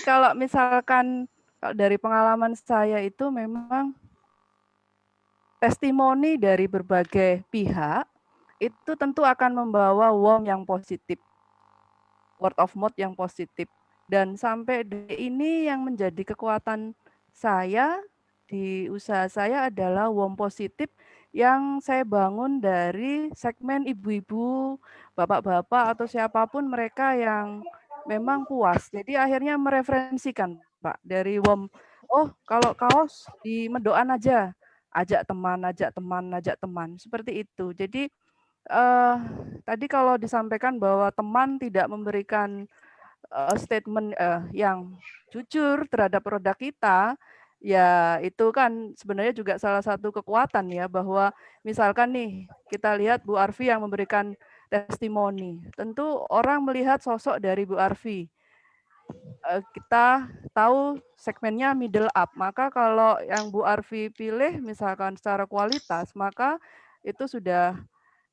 kalau misalkan dari pengalaman saya itu memang testimoni dari berbagai pihak itu tentu akan membawa WOM yang positif, word of mouth yang positif, dan sampai ini yang menjadi kekuatan saya di usaha saya adalah WOM positif yang saya bangun dari segmen ibu-ibu, bapak-bapak atau siapapun mereka yang memang puas. Jadi akhirnya mereferensikan Pak dari WOM. Oh, kalau kaos di Medoan aja, ajak teman, seperti itu. Jadi tadi kalau disampaikan bahwa teman tidak memberikan statement yang jujur terhadap produk kita, ya itu kan sebenarnya juga salah satu kekuatan ya, bahwa misalkan nih kita lihat Bu Arfi yang memberikan testimoni, tentu orang melihat sosok dari Bu Arfi. Kita tahu segmennya middle up, maka kalau yang Bu Arfi pilih misalkan secara kualitas, maka itu sudah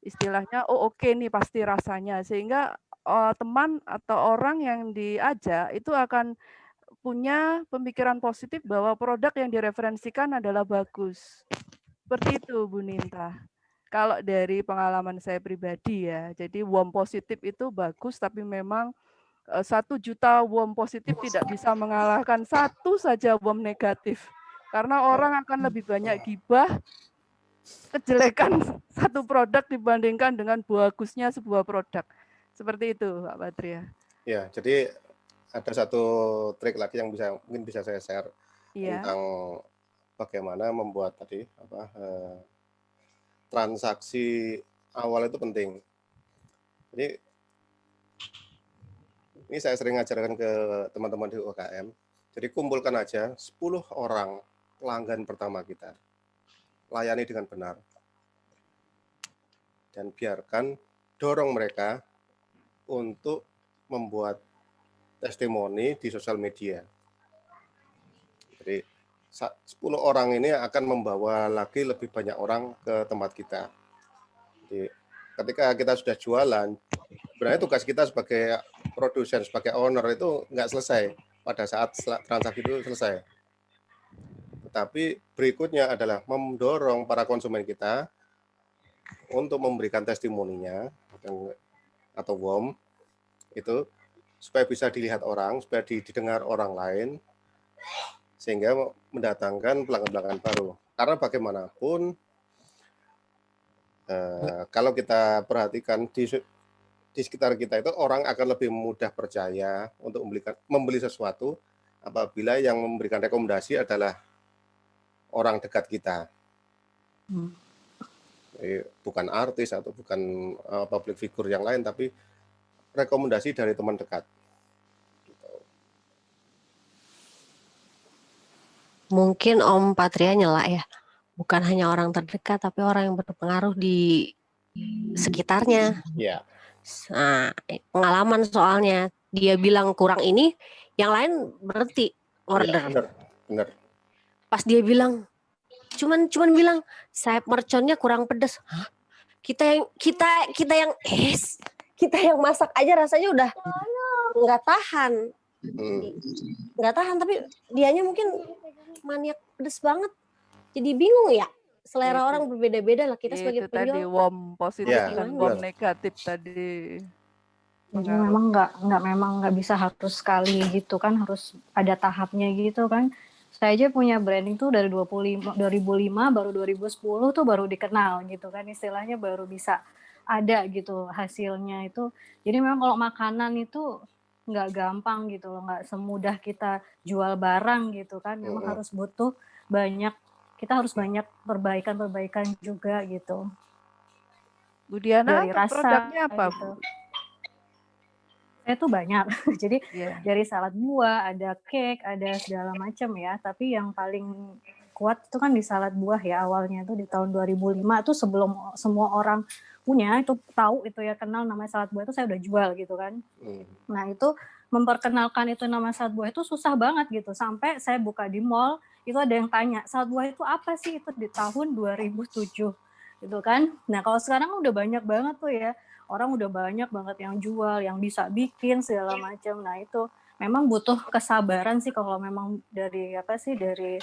istilahnya oke nih pasti rasanya, sehingga teman atau orang yang diajak itu akan punya pemikiran positif bahwa produk yang direferensikan adalah bagus. Seperti itu Bu Ninta. Kalau dari pengalaman saya pribadi ya, jadi WOM positif itu bagus, tapi memang 1 juta WOM positif tidak bisa mengalahkan satu saja WOM negatif. Karena orang akan lebih banyak gibah kejelekan satu produk dibandingkan dengan bagusnya sebuah produk. Seperti itu, Pak Patria. Ya, jadi ada satu trik lagi yang mungkin bisa saya share tentang bagaimana membuat tadi transaksi awal itu penting. Jadi ini saya sering ngajarkan ke teman-teman di UKM. Jadi kumpulkan aja 10 orang pelanggan pertama kita. Layani dengan benar. Dan biarkan dorong mereka untuk membuat testimoni di sosial media. Jadi 10 orang ini akan membawa lagi lebih banyak orang ke tempat kita. Jadi ketika kita sudah jualan, sebenarnya tugas kita sebagai produsen, sebagai owner itu nggak selesai pada saat transaksi itu selesai. Tetapi berikutnya adalah mendorong para konsumen kita untuk memberikan testimoninya atau WOM itu supaya bisa dilihat orang, supaya didengar orang lain, sehingga mendatangkan pelanggan-pelanggan baru. Karena bagaimanapun, kalau kita perhatikan di sekitar kita itu orang akan lebih mudah percaya untuk membeli sesuatu apabila yang memberikan rekomendasi adalah orang dekat kita. Bukan artis atau bukan public figure yang lain, tapi rekomendasi dari teman dekat. Mungkin Om Patria nyela ya, bukan hanya orang terdekat, tapi orang yang berpengaruh di sekitarnya. Ya. Nah, pengalaman soalnya, dia bilang kurang ini, yang lain berhenti order. Ya, benar. Pas dia bilang, cuman bilang sayap merconnya kurang pedas. Hah? Kita yang masak aja rasanya udah nggak tahan. Nggak tahan, tapi dianya mungkin maniak pedes banget. Jadi bingung ya. Selera orang berbeda-beda lah, kita sebagai penjual. Tadi WOM positif dan WOM negatif tadi. Jadi memang nggak bisa harus sekali gitu kan, harus ada tahapnya gitu kan. Saya aja punya branding tuh dari 2005 baru 2010 tuh baru dikenal gitu kan, istilahnya baru bisa ada gitu hasilnya itu. Jadi memang kalau makanan itu nggak gampang gitu loh, nggak semudah kita jual barang gitu kan, memang harus butuh banyak, kita harus banyak perbaikan juga gitu. Bu Diana, dari rasa produknya apa gitu. Saya tuh banyak, jadi dari salad buah, ada cake, ada segala macam ya. Tapi yang paling kuat itu kan di salad buah ya, awalnya tuh di tahun 2005 tuh sebelum semua orang punya itu tahu itu ya, kenal namanya salad buah itu saya udah jual gitu kan. Nah itu memperkenalkan itu nama salad buah itu susah banget gitu, sampai saya buka di mall itu ada yang tanya salad buah itu apa sih, itu di tahun 2007 gitu kan. Nah kalau sekarang udah banyak banget tuh ya, orang udah banyak banget yang jual, yang bisa bikin segala macam. Nah itu memang butuh kesabaran sih kalau memang dari dari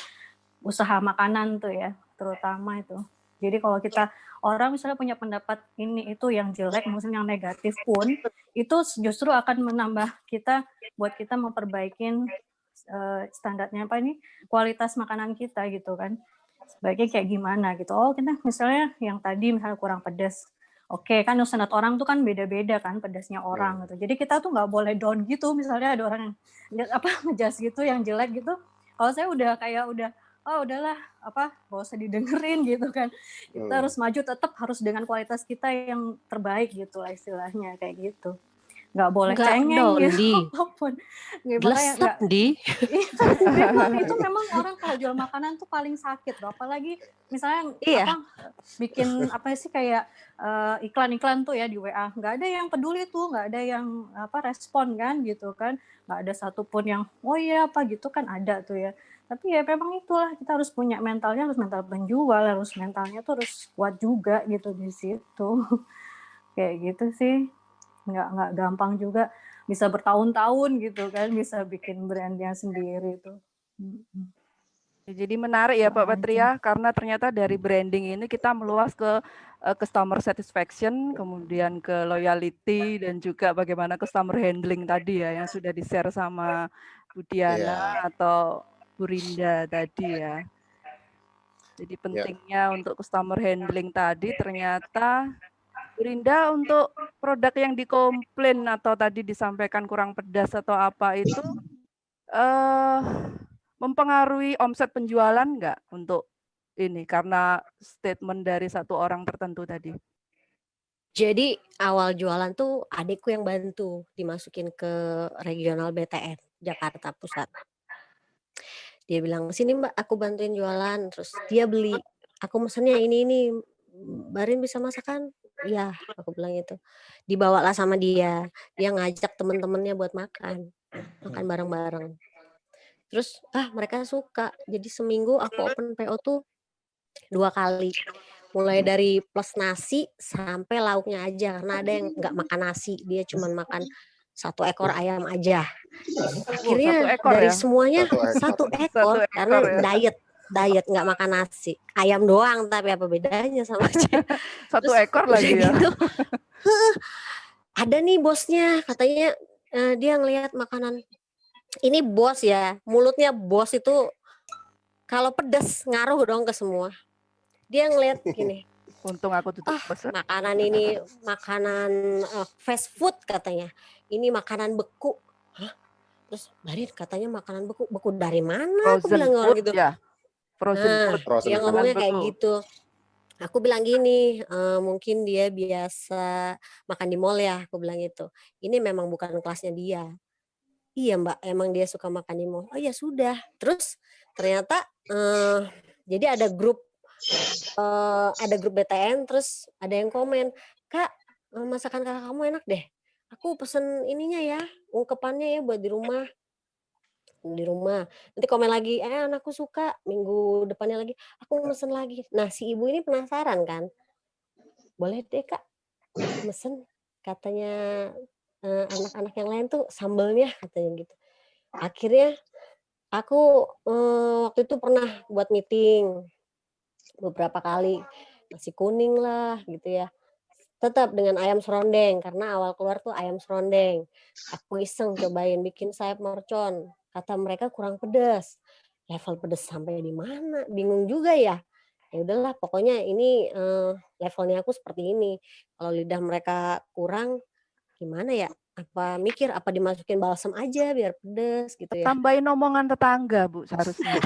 usaha makanan tuh ya, terutama itu. Jadi kalau kita orang misalnya punya pendapat ini itu yang jelek, maksudnya yang negatif pun, itu justru akan menambah kita, buat kita memperbaikin standarnya kualitas makanan kita gitu kan. Sebaiknya kayak gimana gitu. Oh kita misalnya yang tadi misalnya kurang pedas. Oke, kan standar orang tuh kan beda-beda kan pedasnya orang gitu. Jadi kita tuh nggak boleh down gitu. Misalnya ada orang yang ngejudge gitu yang jelek gitu. Kalau saya udah udahlah nggak usah didengerin gitu kan. Kita harus maju, tetap harus dengan kualitas kita yang terbaik gitu lah istilahnya kayak gitu. Nggak boleh cengeng gitu apapun. Blesep di. Itu memang orang kalau jual makanan tuh paling sakit loh. Apalagi misalnya bikin kayak iklan-iklan tuh ya di WA. Nggak ada yang peduli tuh, nggak ada yang respon kan gitu kan. Nggak ada satupun yang oh iya gitu kan ada tuh ya. Tapi ya memang itulah, kita harus punya mentalnya, harus mental penjual, harus mentalnya tuh harus kuat juga gitu di situ. Kayak gitu sih. Nggak gampang juga, bisa bertahun-tahun gitu kan, bisa bikin brandnya sendiri tuh. Jadi menarik ya Pak Patria, karena ternyata dari branding ini kita meluas ke customer satisfaction, kemudian ke loyalty, dan juga bagaimana customer handling tadi ya, yang sudah di-share sama Bu Diana atau Bu Rinda tadi ya. Jadi pentingnya untuk customer handling tadi ternyata Bu Rinda, untuk produk yang dikomplain atau tadi disampaikan kurang pedas atau apa itu mempengaruhi omset penjualan nggak untuk ini karena statement dari satu orang tertentu tadi? Jadi awal jualan tuh adikku yang bantu dimasukin ke regional BTN Jakarta Pusat. Dia bilang, sini Mbak aku bantuin jualan, terus dia beli. Aku mesennya ini, Barin bisa masakan? Iya, aku bilang itu. Dibawalah sama dia ngajak temen-temennya buat makan bareng-bareng. Terus mereka suka, jadi seminggu aku open PO tuh 2 kali, mulai dari plus nasi sampai lauknya aja, karena ada yang nggak makan nasi, dia cuma makan 1 ekor ayam aja. Akhirnya dari semuanya 1 ekor karena diet nggak makan nasi, ayam doang, tapi apa bedanya sama aja. 1 ekor lagi ya. Gitu, ada nih bosnya katanya dia ngelihat makanan ini bos ya, mulutnya bos itu kalau pedes ngaruh dong ke semua. Dia ngelihat gini, untung aku tutup pesan. Makanan ini makanan fast food katanya, ini makanan beku. Hah? Terus Barin katanya makanan beku, beku dari mana? Aku bilang orang gitu. Ya. Frozen food. Dia ngomongnya kayak gitu. Aku bilang gini, mungkin dia biasa makan di mall ya, aku bilang gitu. Ini memang bukan kelasnya dia. Iya Mbak, emang dia suka makan di mall. Oh ya sudah. Terus ternyata jadi ada grup BTN, terus ada yang komen, Kak, masakan kakak kamu enak deh. Aku pesen ininya ya, ungkepannya ya buat di rumah. Nanti komen lagi, anakku suka, minggu depannya lagi, aku mesen lagi. Nah si ibu ini penasaran kan, boleh deh Kak mesen, katanya anak-anak yang lain tuh sambelnya katanya gitu. Akhirnya aku waktu itu pernah buat meeting beberapa kali, nasi kuning lah gitu ya. Tetap dengan ayam serondeng, karena awal keluar tuh ayam serondeng. Aku iseng cobain bikin sayap mercon. Kata mereka kurang pedas. Level pedas sampai di mana? Bingung juga ya. Ya udahlah, pokoknya ini levelnya aku seperti ini. Kalau lidah mereka kurang, gimana ya? Apa mikir, apa dimasukin balsam aja biar pedas gitu ya. Tambahin omongan tetangga, Bu, seharusnya.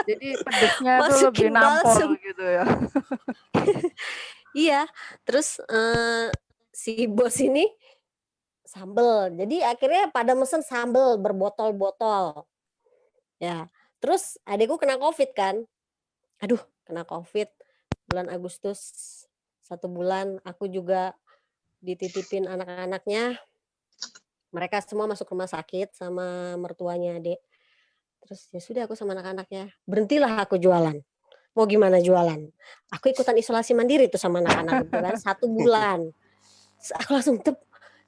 Jadi pedesnya tuh lebih nampol gitu ya. Iya, terus si bos ini sambel. Jadi akhirnya pada mesen sambel berbotol-botol. Ya, terus adikku kena COVID kan. Aduh, kena COVID bulan Agustus 1 bulan. Aku juga dititipin anak-anaknya. Mereka semua masuk rumah sakit sama mertuanya adik. Terus ya sudah aku sama anak-anaknya. Berhentilah aku jualan. Mau gimana jualan? Aku ikutan isolasi mandiri tuh sama anak-anak itu kan 1 bulan. Terus aku langsung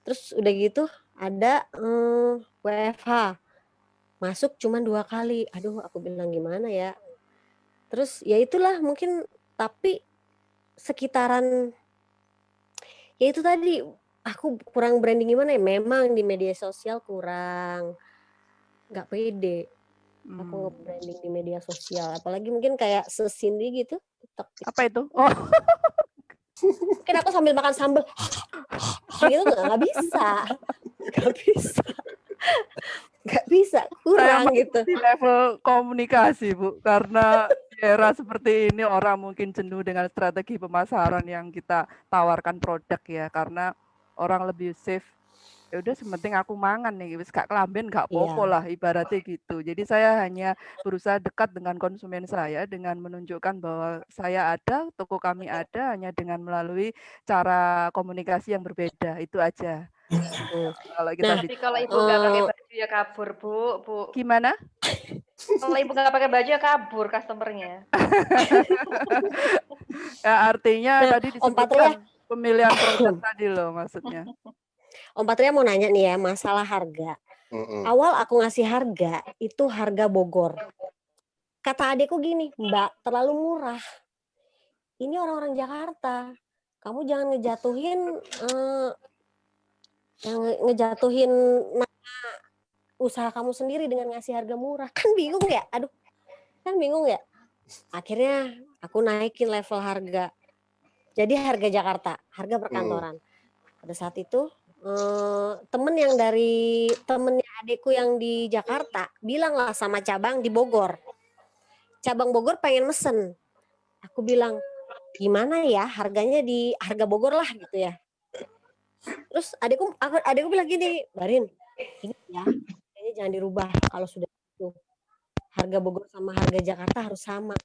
terus udah gitu ada WFH. Masuk cuma 2 kali. Aduh, aku bilang gimana ya. Terus ya itulah mungkin, tapi sekitaran ya itu tadi aku kurang branding gimana ya. Memang di media sosial kurang nggak pede. Aku nge-branding di media sosial, apalagi mungkin kayak se-Cindy gitu. Apa itu? Oh. Mungkin aku sambil makan sambal gitu nggak bisa. Nggak bisa, kurang saya gitu. Di level komunikasi, Bu, karena di era seperti ini orang mungkin jenuh dengan strategi pemasaran yang kita tawarkan produk ya, karena orang lebih safe. Ya udah sementing aku mangan nih, wis gak kelamben gak popo lah ibaratnya gitu. Jadi saya hanya berusaha dekat dengan konsumen saya dengan menunjukkan bahwa saya ada, toko kami ada, hanya dengan melalui cara komunikasi yang berbeda, itu aja. Kalau kita tapi kalau ibu nggak pakai baju ya kabur, Bu. Gimana? Kalau ibu nggak pakai baju ya kabur customernya. Ya artinya tadi disebutkan pemilihan produk tadi loh maksudnya. Om Patria mau nanya nih ya, masalah harga. Awal aku ngasih harga, itu harga Bogor. Kata adikku gini, Mbak, terlalu murah. Ini orang-orang Jakarta. Kamu jangan ngejatuhin nama usaha kamu sendiri dengan ngasih harga murah. Kan bingung ya? Aduh, kan bingung ya? Akhirnya aku naikin level harga. Jadi harga Jakarta, harga perkantoran. Pada saat itu, temennya adikku yang di Jakarta bilanglah sama cabang di Bogor. Cabang Bogor pengen mesen. Aku bilang, gimana ya harganya di harga Bogor lah gitu ya. Terus adikku bilang gini, Barin, ini ya, kayaknya jangan dirubah kalau sudah itu. Harga Bogor sama harga Jakarta harus sama.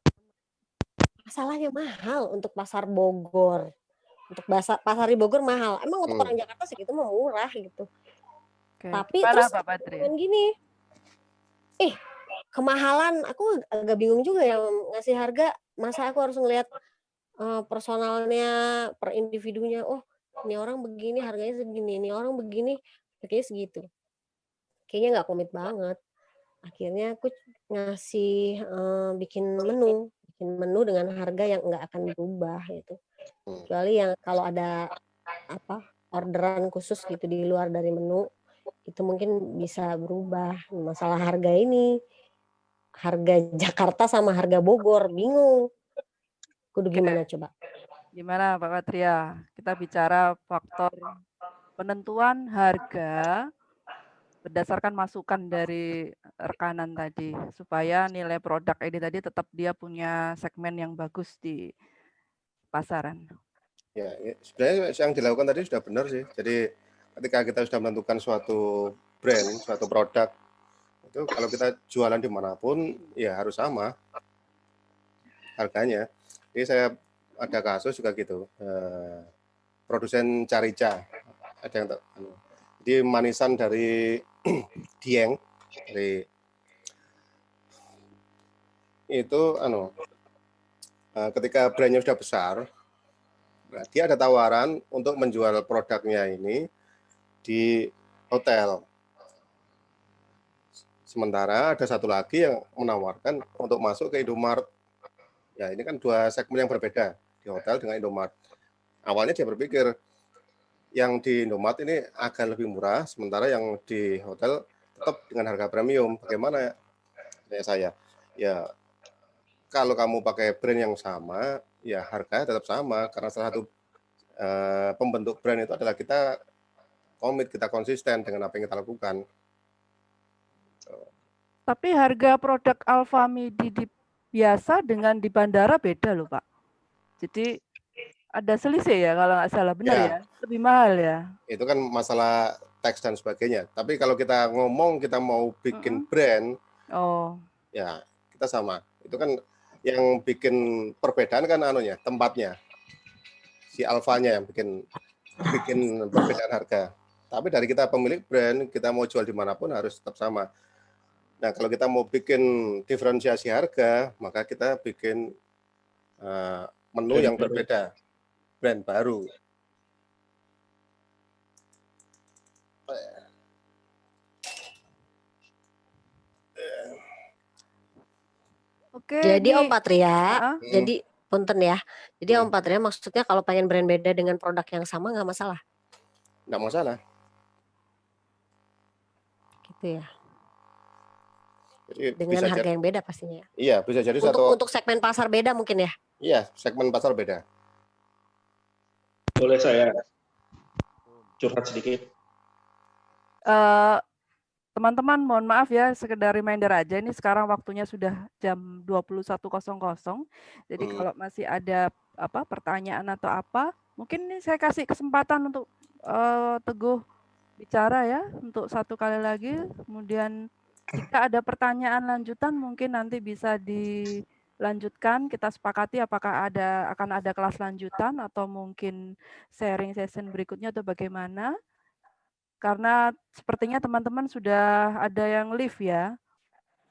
Masalahnya mahal untuk pasar Bogor. Untuk pasar di Bogor mahal. Emang untuk orang Jakarta segitu mah murah gitu. Tapi terus gini, kemahalan, aku agak bingung juga yang ngasih harga. Masa aku harus ngelihat personalnya per individunya. Oh, ini orang begini harganya segini, ini orang begini harganya segitu. Kayaknya nggak komit banget. Akhirnya aku ngasih bikin menu dengan harga yang nggak akan berubah gitu. Kecuali yang kalau ada orderan khusus gitu di luar dari menu, itu mungkin bisa berubah. Masalah harga ini, harga Jakarta sama harga Bogor, bingung. Kudu gimana coba? Gimana Pak Patria? Kita bicara faktor penentuan harga berdasarkan masukan dari rekanan tadi, supaya nilai produk ini tadi tetap dia punya segmen yang bagus di pasaran. Ya, sebenarnya yang dilakukan tadi sudah benar sih. Jadi ketika kita sudah menentukan suatu brand, suatu produk, itu kalau kita jualan dimanapun ya harus sama harganya. Jadi saya ada kasus juga gitu, produsen Carica, ada yang jadi manisan dari Dieng, dari itu ketika brandnya sudah besar, nah, dia ada tawaran untuk menjual produknya ini di hotel. Sementara ada satu lagi yang menawarkan untuk masuk ke Indomaret. Ya, ini kan dua segmen yang berbeda, di hotel dengan Indomaret. Awalnya dia berpikir yang di Indomaret ini agak lebih murah, sementara yang di hotel tetap dengan harga premium. Bagaimana ya saya? Ya, kalau kamu pakai brand yang sama, ya harganya tetap sama, karena salah satu pembentuk brand itu adalah kita komit, kita konsisten dengan apa yang kita lakukan. Tapi harga produk Alfamidi di biasa dengan di bandara beda loh Pak. Jadi ada selisih ya kalau nggak salah, benar ya? Lebih mahal ya? Itu kan masalah teks dan sebagainya. Tapi kalau kita ngomong kita mau bikin brand, ya kita sama. Itu kan yang bikin perbedaan kan tempatnya. Si alfanya yang bikin perbedaan harga. Tapi dari kita pemilik brand, kita mau jual dimanapun harus tetap sama. Nah, kalau kita mau bikin diferensiasi harga, maka kita bikin menu yang berbeda, brand baru. Oke, jadi Om Patria, jadi punten ya. Jadi Om Patria maksudnya kalau pengen brand beda dengan produk yang sama nggak masalah? Nggak masalah. Gitu ya. Jadi dengan harga yang beda pastinya. Iya, bisa jadi untuk segmen pasar beda mungkin ya? Iya, segmen pasar beda. Boleh saya curhat sedikit? Teman-teman, mohon maaf ya, sekedar reminder aja, ini sekarang waktunya sudah jam 21.00. Jadi kalau masih ada pertanyaan atau apa, mungkin ini saya kasih kesempatan untuk Teguh bicara ya, untuk satu kali lagi. Kemudian jika ada pertanyaan lanjutan, mungkin nanti bisa dilanjutkan. Kita sepakati apakah akan ada kelas lanjutan atau mungkin sharing session berikutnya atau bagaimana. Karena sepertinya teman-teman sudah ada yang live ya.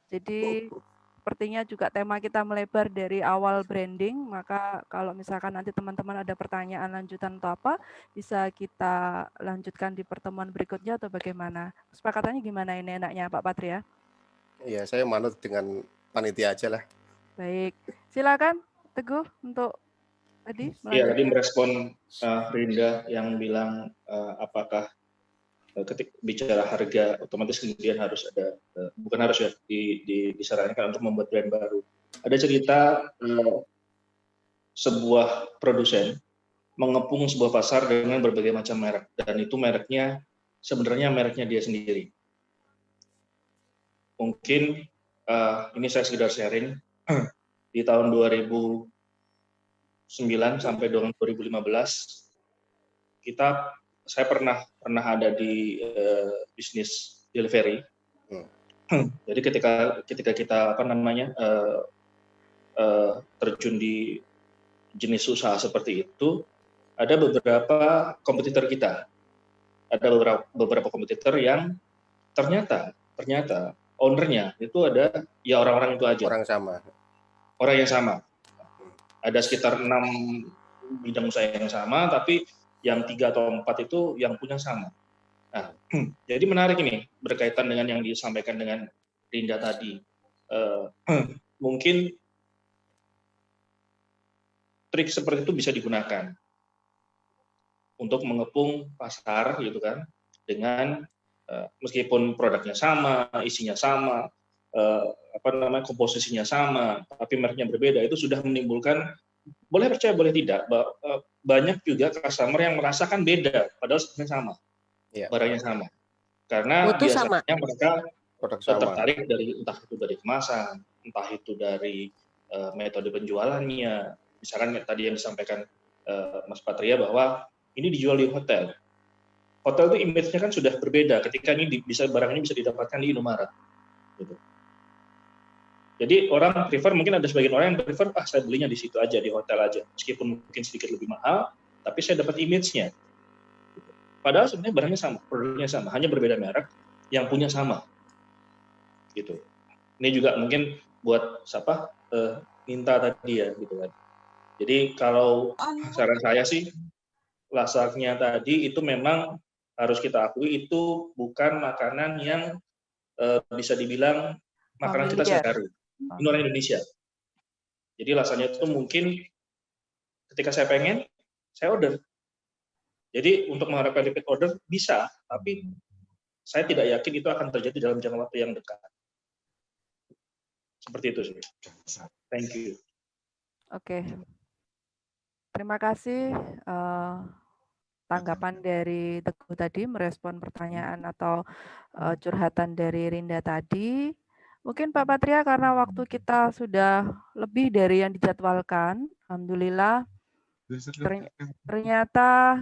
Jadi sepertinya juga tema kita melebar dari awal branding, maka kalau misalkan nanti teman-teman ada pertanyaan lanjutan atau apa, bisa kita lanjutkan di pertemuan berikutnya atau bagaimana. Kesepakatannya gimana ini enaknya Pak Patria? Iya, saya manut dengan panitia aja lah. Baik, silakan Teguh untuk tadi. Iya, tadi merespon Rinda yang bilang apakah ketika bicara harga otomatis kemudian harus ada bukan harus ya disarankan untuk membuat brand baru. Ada cerita sebuah produsen mengepung sebuah pasar dengan berbagai macam merek dan itu mereknya sebenarnya mereknya dia sendiri. Mungkin ini saya sekedar sharing di tahun 2009 sampai dengan 2015 saya pernah ada di bisnis delivery. Jadi ketika kita terjun di jenis usaha seperti itu, ada beberapa kompetitor kita. Ada beberapa kompetitor yang ternyata ownernya itu ada ya orang-orang itu aja. Orang yang sama. Ada sekitar 6 bidang usaha yang sama, tapi yang 3 atau 4 itu yang punya sama. Nah, jadi menarik ini berkaitan dengan yang disampaikan dengan Rinda tadi. Mungkin trik seperti itu bisa digunakan untuk mengepung pasar, gitu kan, dengan meskipun produknya sama, isinya sama, komposisinya sama, tapi mereknya berbeda, itu sudah menimbulkan, boleh percaya boleh tidak, banyak juga customer yang merasakan beda, padahal sebenarnya sama, barangnya sama, karena biasanya mereka tertarik dari entah itu dari kemasan, entah itu dari metode penjualannya, misalkan tadi yang disampaikan Mas Patria bahwa ini dijual di hotel. Hotel itu image-nya kan sudah berbeda ketika ini barang ini bisa didapatkan di Indomaret. Gitu. Jadi orang prefer, mungkin ada sebagian orang yang prefer, saya belinya di situ aja, di hotel aja. Meskipun mungkin sedikit lebih mahal, tapi saya dapat image-nya. Gitu. Padahal sebenarnya barangnya sama, produknya sama, hanya berbeda merek, yang punya sama. Gitu. Ini juga mungkin buat siapa minta tadi ya, gitu kan. Jadi kalau saran saya sih, lasagna tadi itu memang harus kita akui itu bukan makanan yang bisa dibilang makanan kita sehari-hari. Ini orang Indonesia. Jadi lasagna itu mungkin ketika saya pengen, saya order. Jadi untuk mengharapkan repeat order bisa, tapi saya tidak yakin itu akan terjadi dalam jangka waktu yang dekat. Seperti itu sih. Thank you. Oke. Terima kasih. Tanggapan dari Teguh tadi merespon pertanyaan atau curhatan dari Rinda tadi. Mungkin Pak Patria, karena waktu kita sudah lebih dari yang dijadwalkan, alhamdulillah ternyata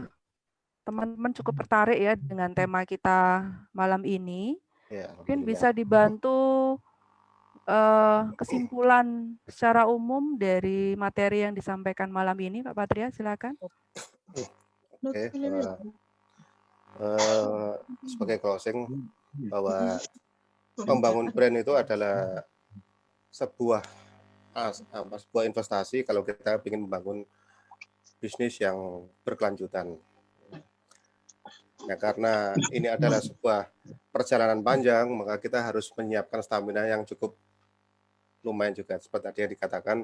teman-teman cukup tertarik ya dengan tema kita malam ini. Mungkin bisa dibantu kesimpulan secara umum dari materi yang disampaikan malam ini, Pak Patria, silakan. Oke, sebagai closing bahwa membangun brand itu adalah sebuah investasi kalau kita ingin membangun bisnis yang berkelanjutan. Ya, karena ini adalah sebuah perjalanan panjang, maka kita harus menyiapkan stamina yang cukup lumayan juga. Seperti tadi yang dikatakan,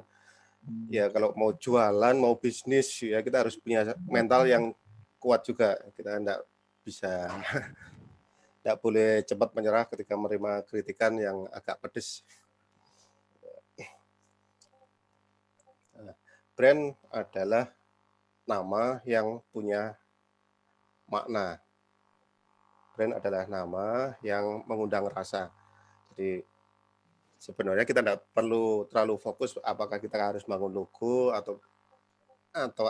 ya kalau mau jualan, mau bisnis, ya kita harus punya mental yang kuat juga. Kita tidak boleh cepat menyerah ketika menerima kritikan yang agak pedes. Brand adalah nama yang punya makna. Brand adalah nama yang mengundang rasa. Jadi sebenarnya kita tidak perlu terlalu fokus apakah kita harus bangun logo atau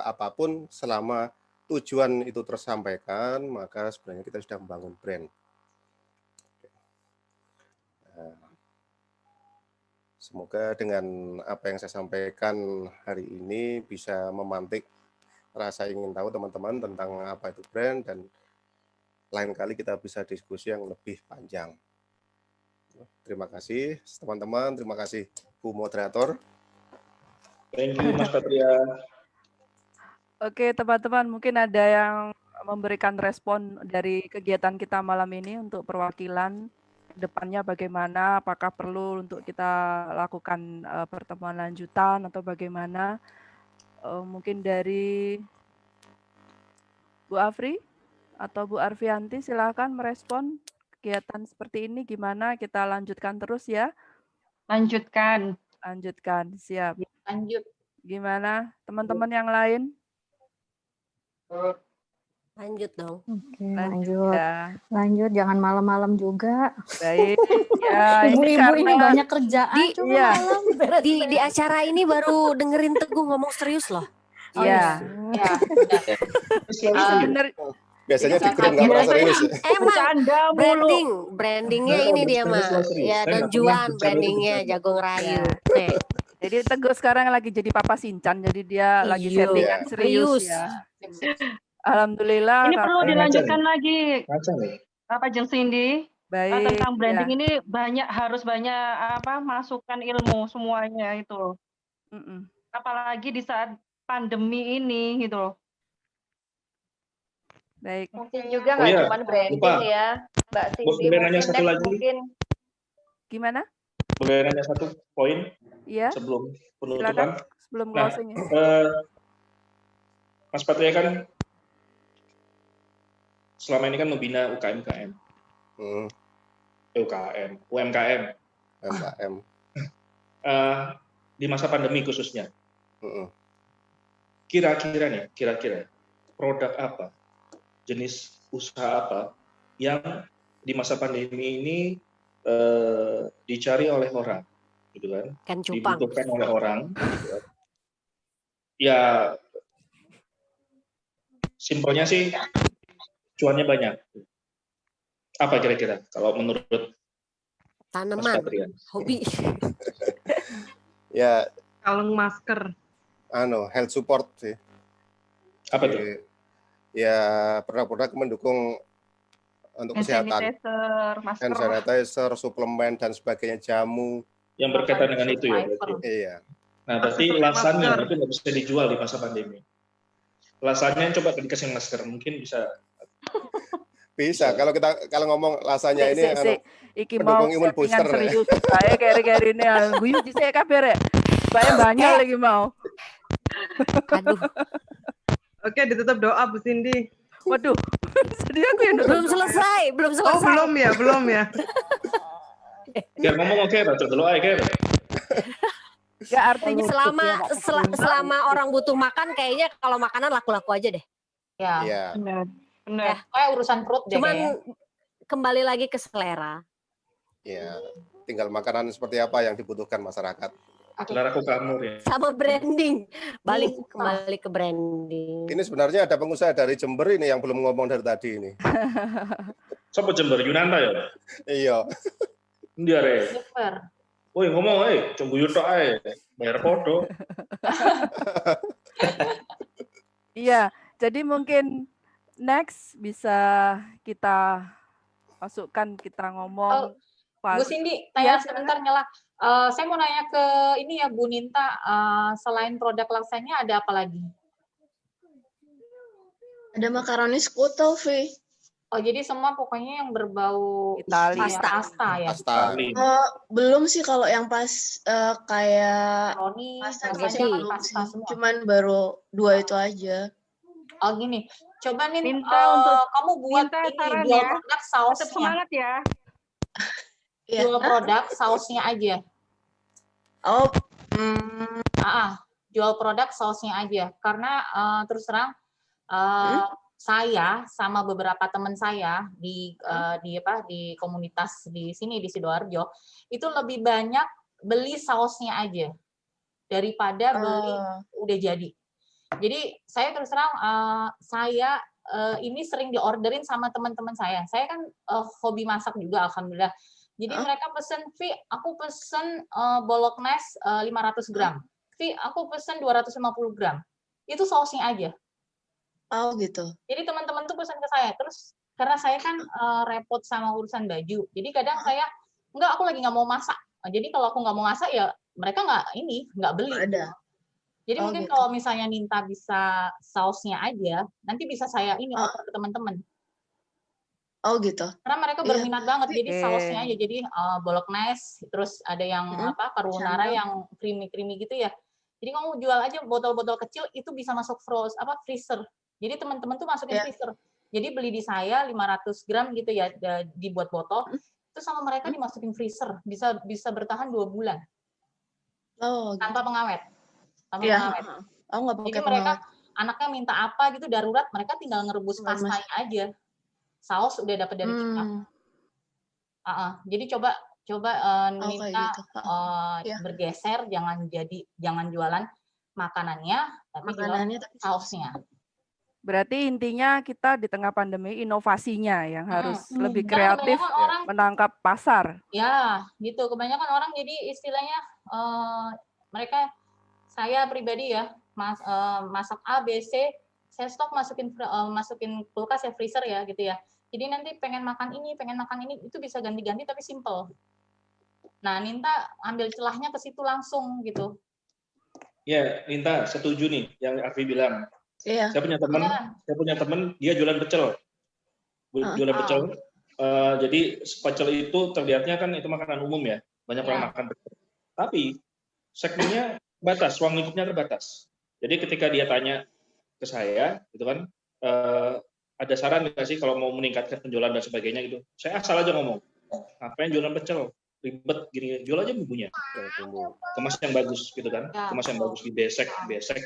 apapun, selama tujuan itu tersampaikan, maka sebenarnya kita sudah membangun brand. Semoga dengan apa yang saya sampaikan hari ini bisa memantik rasa ingin tahu teman-teman tentang apa itu brand, dan lain kali kita bisa diskusi yang lebih panjang. Terima kasih teman-teman, terima kasih Bu Moderator. Thank you Mas Patria. Oke teman-teman, mungkin ada yang memberikan respon dari kegiatan kita malam ini untuk perwakilan depannya bagaimana, apakah perlu untuk kita lakukan pertemuan lanjutan atau bagaimana. Mungkin dari Bu Afri atau Bu Arfianti silakan merespon kegiatan seperti ini, gimana kita lanjutkan terus ya? Lanjutkan, siap. Lanjut. Gimana teman-teman yang lain? Lanjut dong. Oke, lanjut. Ya. Lanjut, jangan malam-malam juga. Baik. Ya, ibu-ibu ini banyak kerjaan malam. Di acara ini baru dengerin Teguh ngomong serius loh. Iya. Biasanya di grup nggak pernah serius. Emang brandingnya ini dia mah. Ya, dan Juan brandingnya Jagung Rayu. Nih. Jadi Teguh sekarang lagi jadi Papa Sincan, jadi dia lagi settingan serius ya. Alhamdulillah. Ini perlu dilanjutkan lagi, Pak Jeng Cindy. Baik. Tentang branding ini harus banyak masukan ilmu semuanya itu. Apalagi di saat pandemi ini gitu loh. Baik. Mungkin juga nggak cuma branding ya, Mbak Cindy. Boleh nanya satu lagi? Gimana? Boleh nanya satu poin? Iya. Sebelum penutupan. Sebelum closing. Mas Patria kan selama ini kan membina UKM-UKM. UMKM. Di masa pandemi khususnya. Kira-kira produk apa, jenis usaha apa yang di masa pandemi ini dicari oleh orang, gitu kan? Dibutuhkan oleh orang. Gitu kan? Ya, simpelnya sih cuannya banyak. Apa kira-kira kalau menurut tanaman, hobi? Ya, kaleng masker. Health support sih. Apa itu? Ya, produk-produk mendukung untuk kesehatan. Hand sanitizer, suplemen dan sebagainya, jamu. Yang berkaitan dengan itu ya. Iya. Nah, berarti lasanya itu nggak bisa dijual di masa pandemi. Lasanya coba dikasih masker, mungkin bisa. Bisa. Kalau ngomong lasanya ini iki mau imun booster. Serius. Saya keri-keri ini guyu dhisik kabeh rek. Bayang banyak lagi mau. Aduh. Oke, ditutup doa Bu Cindy. Waduh. Sedih aku yang belum selesai. Oh, belum ya. Ya ngomong oke, baca dulu aja. Ya artinya selama orang butuh makan, kayaknya kalau makanan laku-laku aja deh. Ya. Benar. Kayak urusan perut deh. Cuman kembali lagi ke selera. Ya, tinggal makanan seperti apa yang dibutuhkan masyarakat. Selera kamu ya. Sama branding. Kembali ke branding. Ini sebenarnya ada pengusaha dari Jember ini yang belum ngomong dari tadi ini. Siapa Jember? Yunanta ya? Iya. Dia re. Woi ngomong, coba yutok aja, bayar podo. Iya, jadi mungkin next bisa kita masukkan, kita ngomong. Bu Cindy, tanya sebentar nyala. Saya mau nanya ke ini ya Bu Ninta, selain produk lasanya ada apa lagi? Ada makaroni skutel, Vi. Oh, jadi semua pokoknya yang berbau pasta ya? Pasta. Belum sih kalau yang pas kayak pasta semua. Cuman baru 2 itu aja. Oh gini, coba nih kamu buat ini jual produk sausnya. Tetap semangat ya. Jual produk sausnya aja. Oh, jual produk sausnya aja. Karena terus terang saya sama beberapa teman saya di komunitas di sini di Sidoarjo itu lebih banyak beli sausnya aja daripada beli udah jadi. Jadi saya terus terang saya ini sering diorderin sama teman-teman saya. Saya kan hobi masak juga, alhamdulillah. Jadi mereka pesen, Vi, aku pesen bolognes 500 gram. Vi, aku pesen 250 gram. Itu sausnya aja. Oh gitu. Jadi teman-teman tuh pesan ke saya. Terus karena saya kan repot sama urusan baju. Jadi kadang saya, enggak, aku lagi nggak mau masak. Jadi kalau aku nggak mau masak ya mereka nggak beli. Ada. Jadi mungkin gitu. kalau misalnya Ninta bisa sausnya aja, nanti bisa saya order ke teman-teman. Oh gitu. Karena mereka berminat banget. Jadi sausnya aja. Jadi bolognes, terus ada yang carbonara yang creamy gitu ya. Jadi kamu jual aja botol-botol kecil itu bisa masuk freezer. Jadi teman-teman tuh masukin freezer. Jadi beli di saya 500 gram gitu ya, dibuat botol. Itu sama mereka dimasukin freezer. Bisa bertahan 2 bulan. Oh. Tanpa pengawet. Nggak pakai jadi mereka anaknya minta apa gitu darurat, mereka tinggal ngerebus pastanya aja. Saus udah dapat dari kita. Jadi coba Nita bergeser, jangan jualan makanannya, tapi jualan sausnya. Berarti intinya kita di tengah pandemi inovasinya yang harus lebih kreatif menangkap pasar. Ya, gitu. Kebanyakan orang jadi istilahnya mereka, saya pribadi ya, masak A, B, C, saya stok masukin kulkas ya, freezer ya gitu ya. Jadi nanti pengen makan ini, itu bisa ganti-ganti tapi simple. Nah, Ninta ambil celahnya ke situ langsung gitu. Ya, Ninta setuju nih yang Arfi bilang. Iya. Saya punya teman, dia jualan pecel. Jualan pecel. Jadi pecel itu terlihatnya kan itu makanan umum ya, banyak orang makan pecel. Tapi segmennya batas, ruang lingkupnya terbatas. Jadi ketika dia tanya ke saya, gitu kan, ada saran nggak sih kalau mau meningkatkan penjualan dan sebagainya gitu? Saya asal aja ngomong, ngapain jualan pecel? Ribet gini, jual aja bumbunya. Kemas yang bagus gitu kan, kemas yang bagus di besek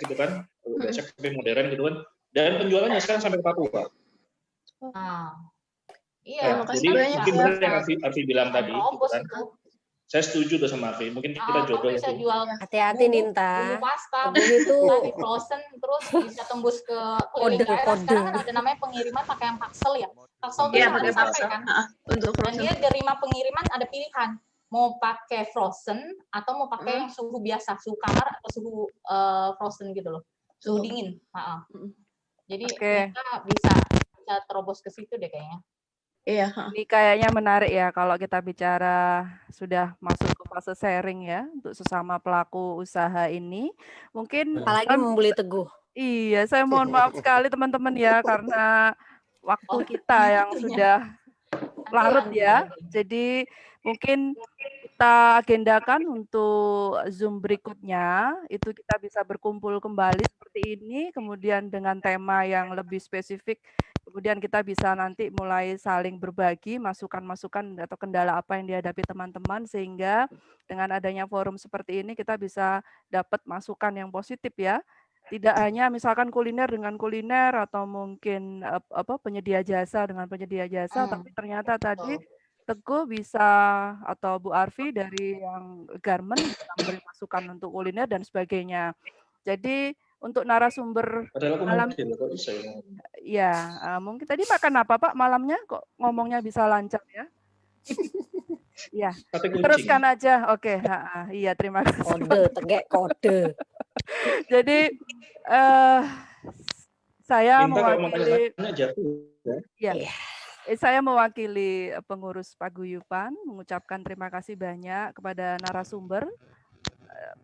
gitu kan, besek tapi modern gitu kan. Dan penjualannya sekarang sampai ke Papua. Iya, jadi mungkin benar yang Arfi bilang tadi, gitu kan. Saya setuju tuh sama Arfi. Mungkin kita jodoh bisa itu. jual Hati-hati Ninta. bumbu pasta, itu frozen, terus bisa tembus ke keliling daerah. Sekarang kan ada namanya pengiriman pakai yang paksel ya. Paksel itu pakai sampai kan. Dan dia derima pengiriman ada pilihan. Mau pakai frozen atau mau pakai yang suhu biasa, suhu kamar atau suhu frozen gitu loh. Suhu dingin. Jadi kita bisa terobos ke situ deh kayaknya. Iya. Ini kayaknya menarik ya kalau kita bicara sudah masuk ke fase sharing ya untuk sesama pelaku usaha ini. Mungkin apalagi membeli Teguh. Iya, saya mohon maaf sekali teman-teman ya karena waktu kita yang sudah larut ya. Jadi mungkin kita agendakan untuk Zoom berikutnya itu kita bisa berkumpul kembali seperti ini, kemudian dengan tema yang lebih spesifik. Kemudian kita bisa nanti mulai saling berbagi masukan-masukan atau kendala apa yang dihadapi teman-teman sehingga dengan adanya forum seperti ini kita bisa dapat masukan yang positif ya. Tidak hanya misalkan kuliner dengan kuliner atau mungkin penyedia jasa dengan penyedia jasa, tapi ternyata tadi Teguh bisa atau Bu Arfi dari yang garment bisa memberi masukan untuk kuliner dan sebagainya. Jadi untuk narasumber malam ya mungkin tadi makan apa Pak malamnya kok ngomongnya bisa lancar ya? Iya, teruskan aja. Oke, iya terima kasih. Kode, tegak kode. Jadi saya mewakili saya mewakili pengurus paguyuban mengucapkan terima kasih banyak kepada narasumber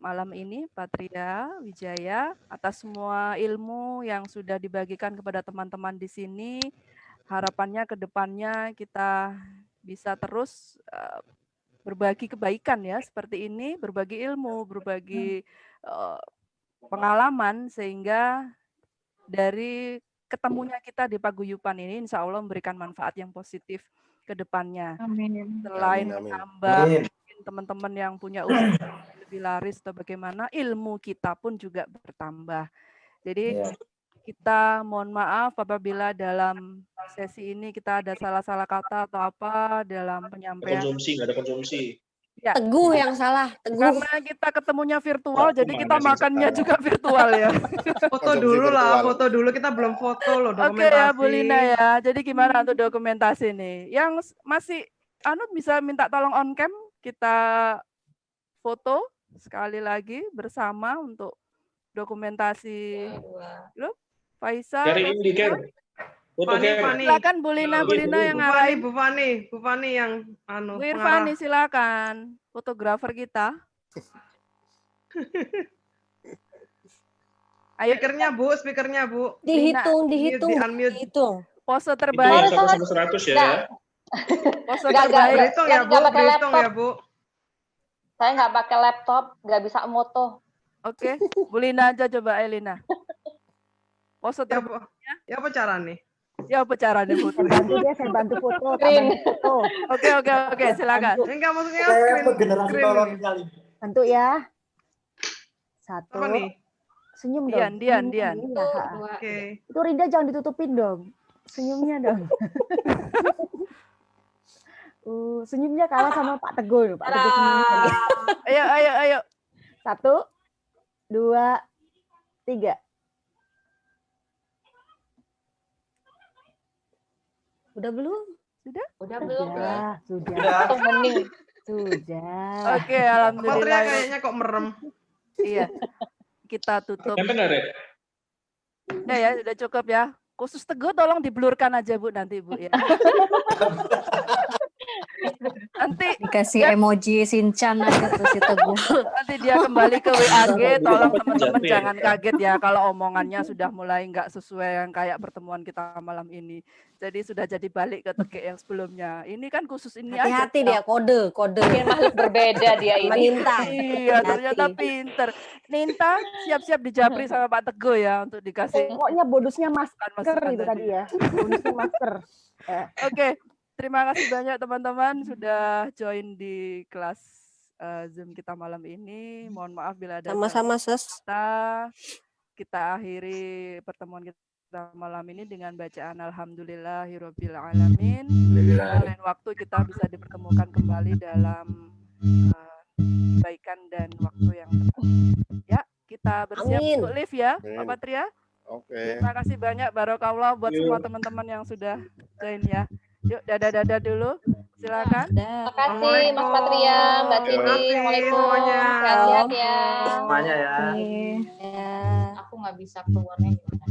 malam ini Patria Wijaya atas semua ilmu yang sudah dibagikan kepada teman-teman di sini. Harapannya ke depannya kita bisa terus berbagi kebaikan ya seperti ini, berbagi ilmu, berbagi pengalaman sehingga dari ketemunya kita di paguyuban ini insya Allah memberikan manfaat yang positif ke depannya. Selain menambah teman-teman yang punya usaha lebih laris atau bagaimana, ilmu kita pun juga bertambah. Jadi kita mohon maaf apabila dalam sesi ini kita ada salah-salah kata atau apa dalam penyampaian. Nggak ada konsumsi. Ya. Teguh yang salah, Teguh. Karena kita ketemunya virtual, jadi kita makannya juga virtual ya. Foto dulu lah, foto dulu. Kita belum foto loh, dokumentasi. Oke ya Bu Lina ya, jadi gimana untuk dokumentasi nih? Yang masih bisa minta tolong on cam, kita foto sekali lagi bersama untuk dokumentasi. Loh, Faisal. Silakan Bu Lina yang ngarahin. Bu Fani yang Bu Irfani silakan, fotografer kita. Ayo speakernya Bu. Dihitung. Pose terbaik. Sama 100 ya. Pose terbaik. Berhitung ya Bu. Saya nggak pakai laptop, nggak bisa moto. Oke, Bu Lina aja coba Elina. Pose terbaiknya. Ya apa cara nih? Ya apa cara nih foto? Saya bantu foto. Oke, silakan. Enggak maksudnya screen. Bantu ya. 1. Apa nih? Senyum dong. Dian. Oke. Itu Rinda jangan ditutupin dong. Senyumnya dong. Senyumnya kalah sama Pak Teguh. Pak Teguh senyumnya. Ayo. 1, 2, 3. Udah belum? Sudah. Sudah. Oke, alhamdulillah. Patria kayaknya kok merem. Iya. Kita tutup. Ya, sudah cukup ya. Khusus Teguh tolong diblurkan aja Bu nanti Bu ya. Nanti Dikasih emoji Shinchan aja tuh si Teguh. Nanti dia kembali ke WAG, tolong teman-teman jangan kaget ya kalau omongannya sudah mulai nggak sesuai yang kayak pertemuan kita malam ini. Jadi sudah jadi balik ke Tegik yang sebelumnya. Ini kan khusus ini aja. Hati-hati dia kode. Mungkin makhluk berbeda dia ini. Ninta. Iya, ternyata pinter. Ninta siap-siap dijabri sama Pak Teguh ya untuk dikasih. Pokoknya bonusnya masker masukan itu tadi ya. Bonusnya masker. Oke, terima kasih banyak teman-teman sudah join di kelas Zoom kita malam ini. Mohon maaf bila ada Sama-sama, Ses. Kita akhiri pertemuan kita malam ini dengan bacaan Alhamdulillahirabbil alamin. Lain waktu kita bisa dipertemukan kembali dalam kebaikan dan waktu yang tepat. Ya, kita bersiap untuk live ya, Pak Patria. Oke. Terima kasih banyak, barokallah buat semua teman-teman yang sudah join ya. Yuk, dadah-dadah dulu. Silakan. Terima kasih Mas Patria, Mbak Tini. Assalamualaikum. Sehat-sehat ya. Semuanya ya. Aku nggak bisa keluarnya gimana?